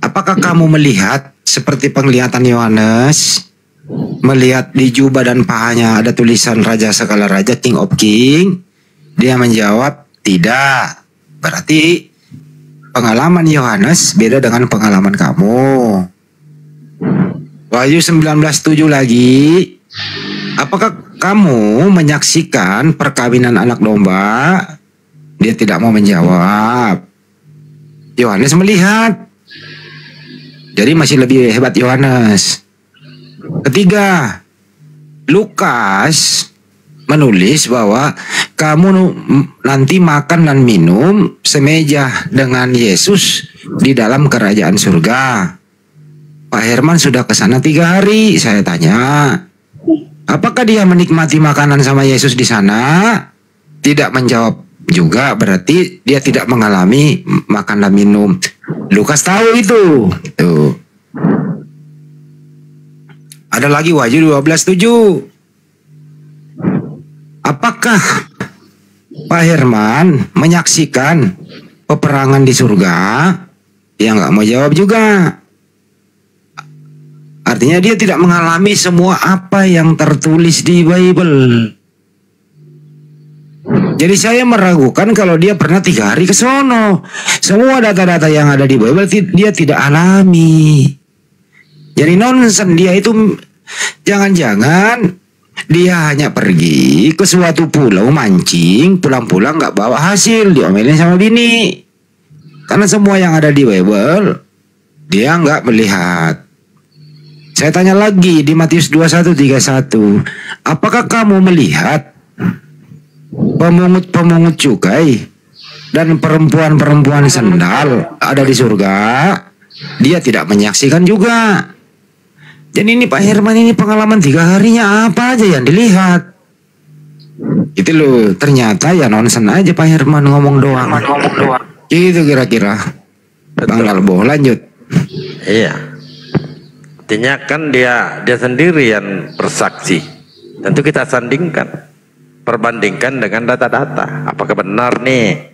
Apakah kamu melihat seperti penglihatan Yohanes? Melihat di jubah dan pahanya ada tulisan Raja segala Raja, King of King? Dia menjawab tidak. Berarti pengalaman Yohanes beda dengan pengalaman kamu. Wahyu 19:7 lagi. Apakah kamu menyaksikan perkawinan anak domba? Dia tidak mau menjawab. Yohanes melihat. Jadi masih lebih hebat Yohanes. Ketiga, Lukas menulis bahwa kamu nanti makan dan minum semeja dengan Yesus di dalam kerajaan surga. Pak Herman sudah ke sana 3 hari. Saya tanya, apakah dia menikmati makanan sama Yesus di sana? Tidak menjawab juga, berarti dia tidak mengalami makan dan minum. Lukas tahu itu. Tuh. Ada lagi Wahyu 12:7. Apakah Pak Herman menyaksikan peperangan di surga? Dia nggak mau jawab juga. Artinya dia tidak mengalami semua apa yang tertulis di Bible. Jadi saya meragukan kalau dia pernah 3 hari ke sono. Semua data-data yang ada di Bible dia tidak alami. Jadi nonsen dia itu. Jangan-jangan dia hanya pergi ke suatu pulau mancing, pulang-pulang nggak bawa hasil, diomelin sama bini. Karena semua yang ada di Bible dia nggak melihat. Saya tanya lagi di Matius 21:31, apakah kamu melihat pemungut-pemungut cukai dan perempuan-perempuan sendal ada di surga? Dia tidak menyaksikan juga. Jadi ini Pak Herman ini pengalaman 3 harinya apa aja yang dilihat. Itu loh, ternyata ya nonsen aja Pak Herman ngomong doang. Itu kira-kira. Bang Lalbo, lanjut. Iya. Artinya kan dia sendiri yang bersaksi. Tentu kita sandingkan, perbandingkan dengan data-data. Apakah benar nih?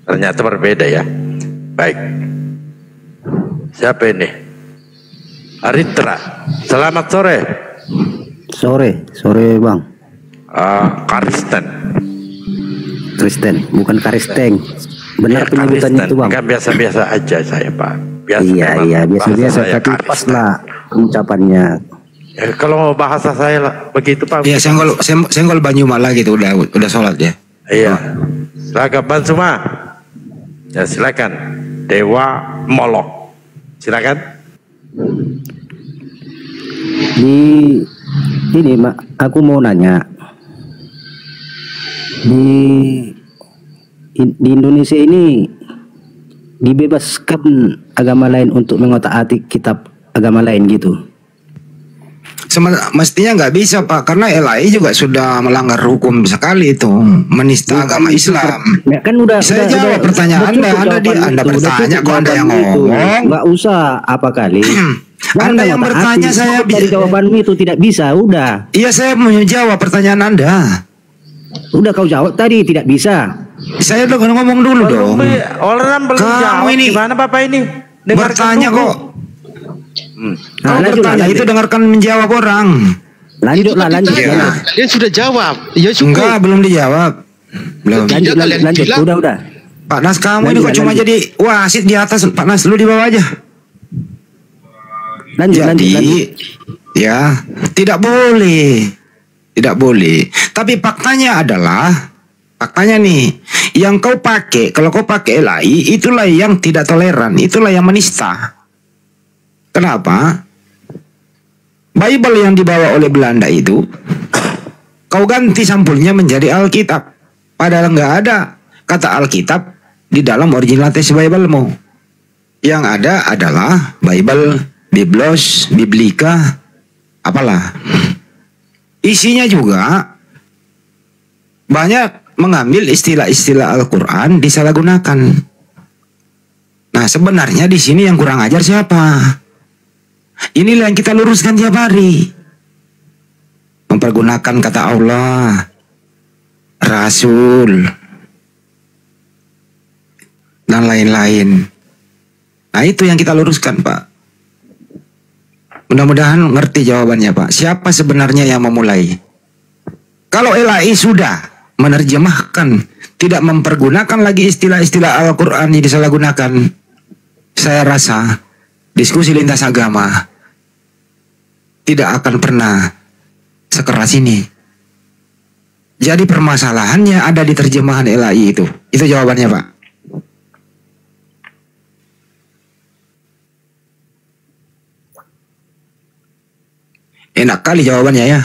Ternyata berbeda ya. Baik. Siapa ini? Aritra. Selamat sore. Sore bang. Kristen, bukan Karisteng. Benar ya, penyebutannya itu bang. Enggak, biasa-biasa aja saya Pak. Iya biasa-biasa, tapi pas lah ucapannya. Ya, kalau bahasa saya lah begitu Pak. Iya, senggol Banyumala gitu, udah sholat ya. Iya. Silakan Ban Suma. Ya silakan. Dewa Molok. Silakan. Ini aku mau nanya. Di Indonesia ini dibebaskan agama lain untuk mengotak-atik kitab agama lain gitu? Mestinya nggak bisa Pak, karena LAI juga sudah melanggar hukum sekali itu, menista agama Islam. Ya, kan udah. Saya jawab pertanyaan Anda bertanya kok Anda yang ngomong. Nggak usah apa kali. Anda yang bertanya, saya jawabanmu itu tidak bisa, udah. Iya, saya mau jawab pertanyaan Anda. Udah kau jawab tadi tidak bisa. Saya udah ngomong dulu dong. Orang belum jawab. Ini gimana Bapak ini? Bertanya kok. Kalau bertanya itu dengarkan menjawab orang. Lanjut. Ya. Dia sudah jawab. Ya cukup. Enggak, belum dijawab. Belum. Lanjut. Udah. Pak Nas, kamu ini kok cuma jadi wasit di atas. Pak Nas, lu di bawah aja. Lanjut. Ya, tidak boleh. Tidak boleh. Tapi faktanya nih, yang kau pakai, kalau kau pakai LAI, itulah yang tidak toleran, itulah yang menista. Kenapa? Bible yang dibawa oleh Belanda itu, kau ganti sampulnya menjadi Alkitab. Padahal nggak ada kata Alkitab di dalam original text Bible-mu. Yang ada adalah Bible, Biblos, Biblika, apalah. Isinya juga banyak mengambil istilah-istilah Al-Quran disalahgunakan. Nah, sebenarnya di sini yang kurang ajar siapa? Inilah yang kita luruskan tiap hari. Mempergunakan kata Allah, Rasul, dan lain-lain. Nah, itu yang kita luruskan, Pak. Mudah-mudahan ngerti jawabannya Pak. Siapa sebenarnya yang memulai? Kalau LAI sudah menerjemahkan, tidak mempergunakan lagi istilah-istilah Al-Quran yang disalahgunakan, saya rasa diskusi lintas agama tidak akan pernah sekeras ini. Jadi permasalahannya ada di terjemahan LAI itu. Itu jawabannya Pak. Enak kali jawabannya ya.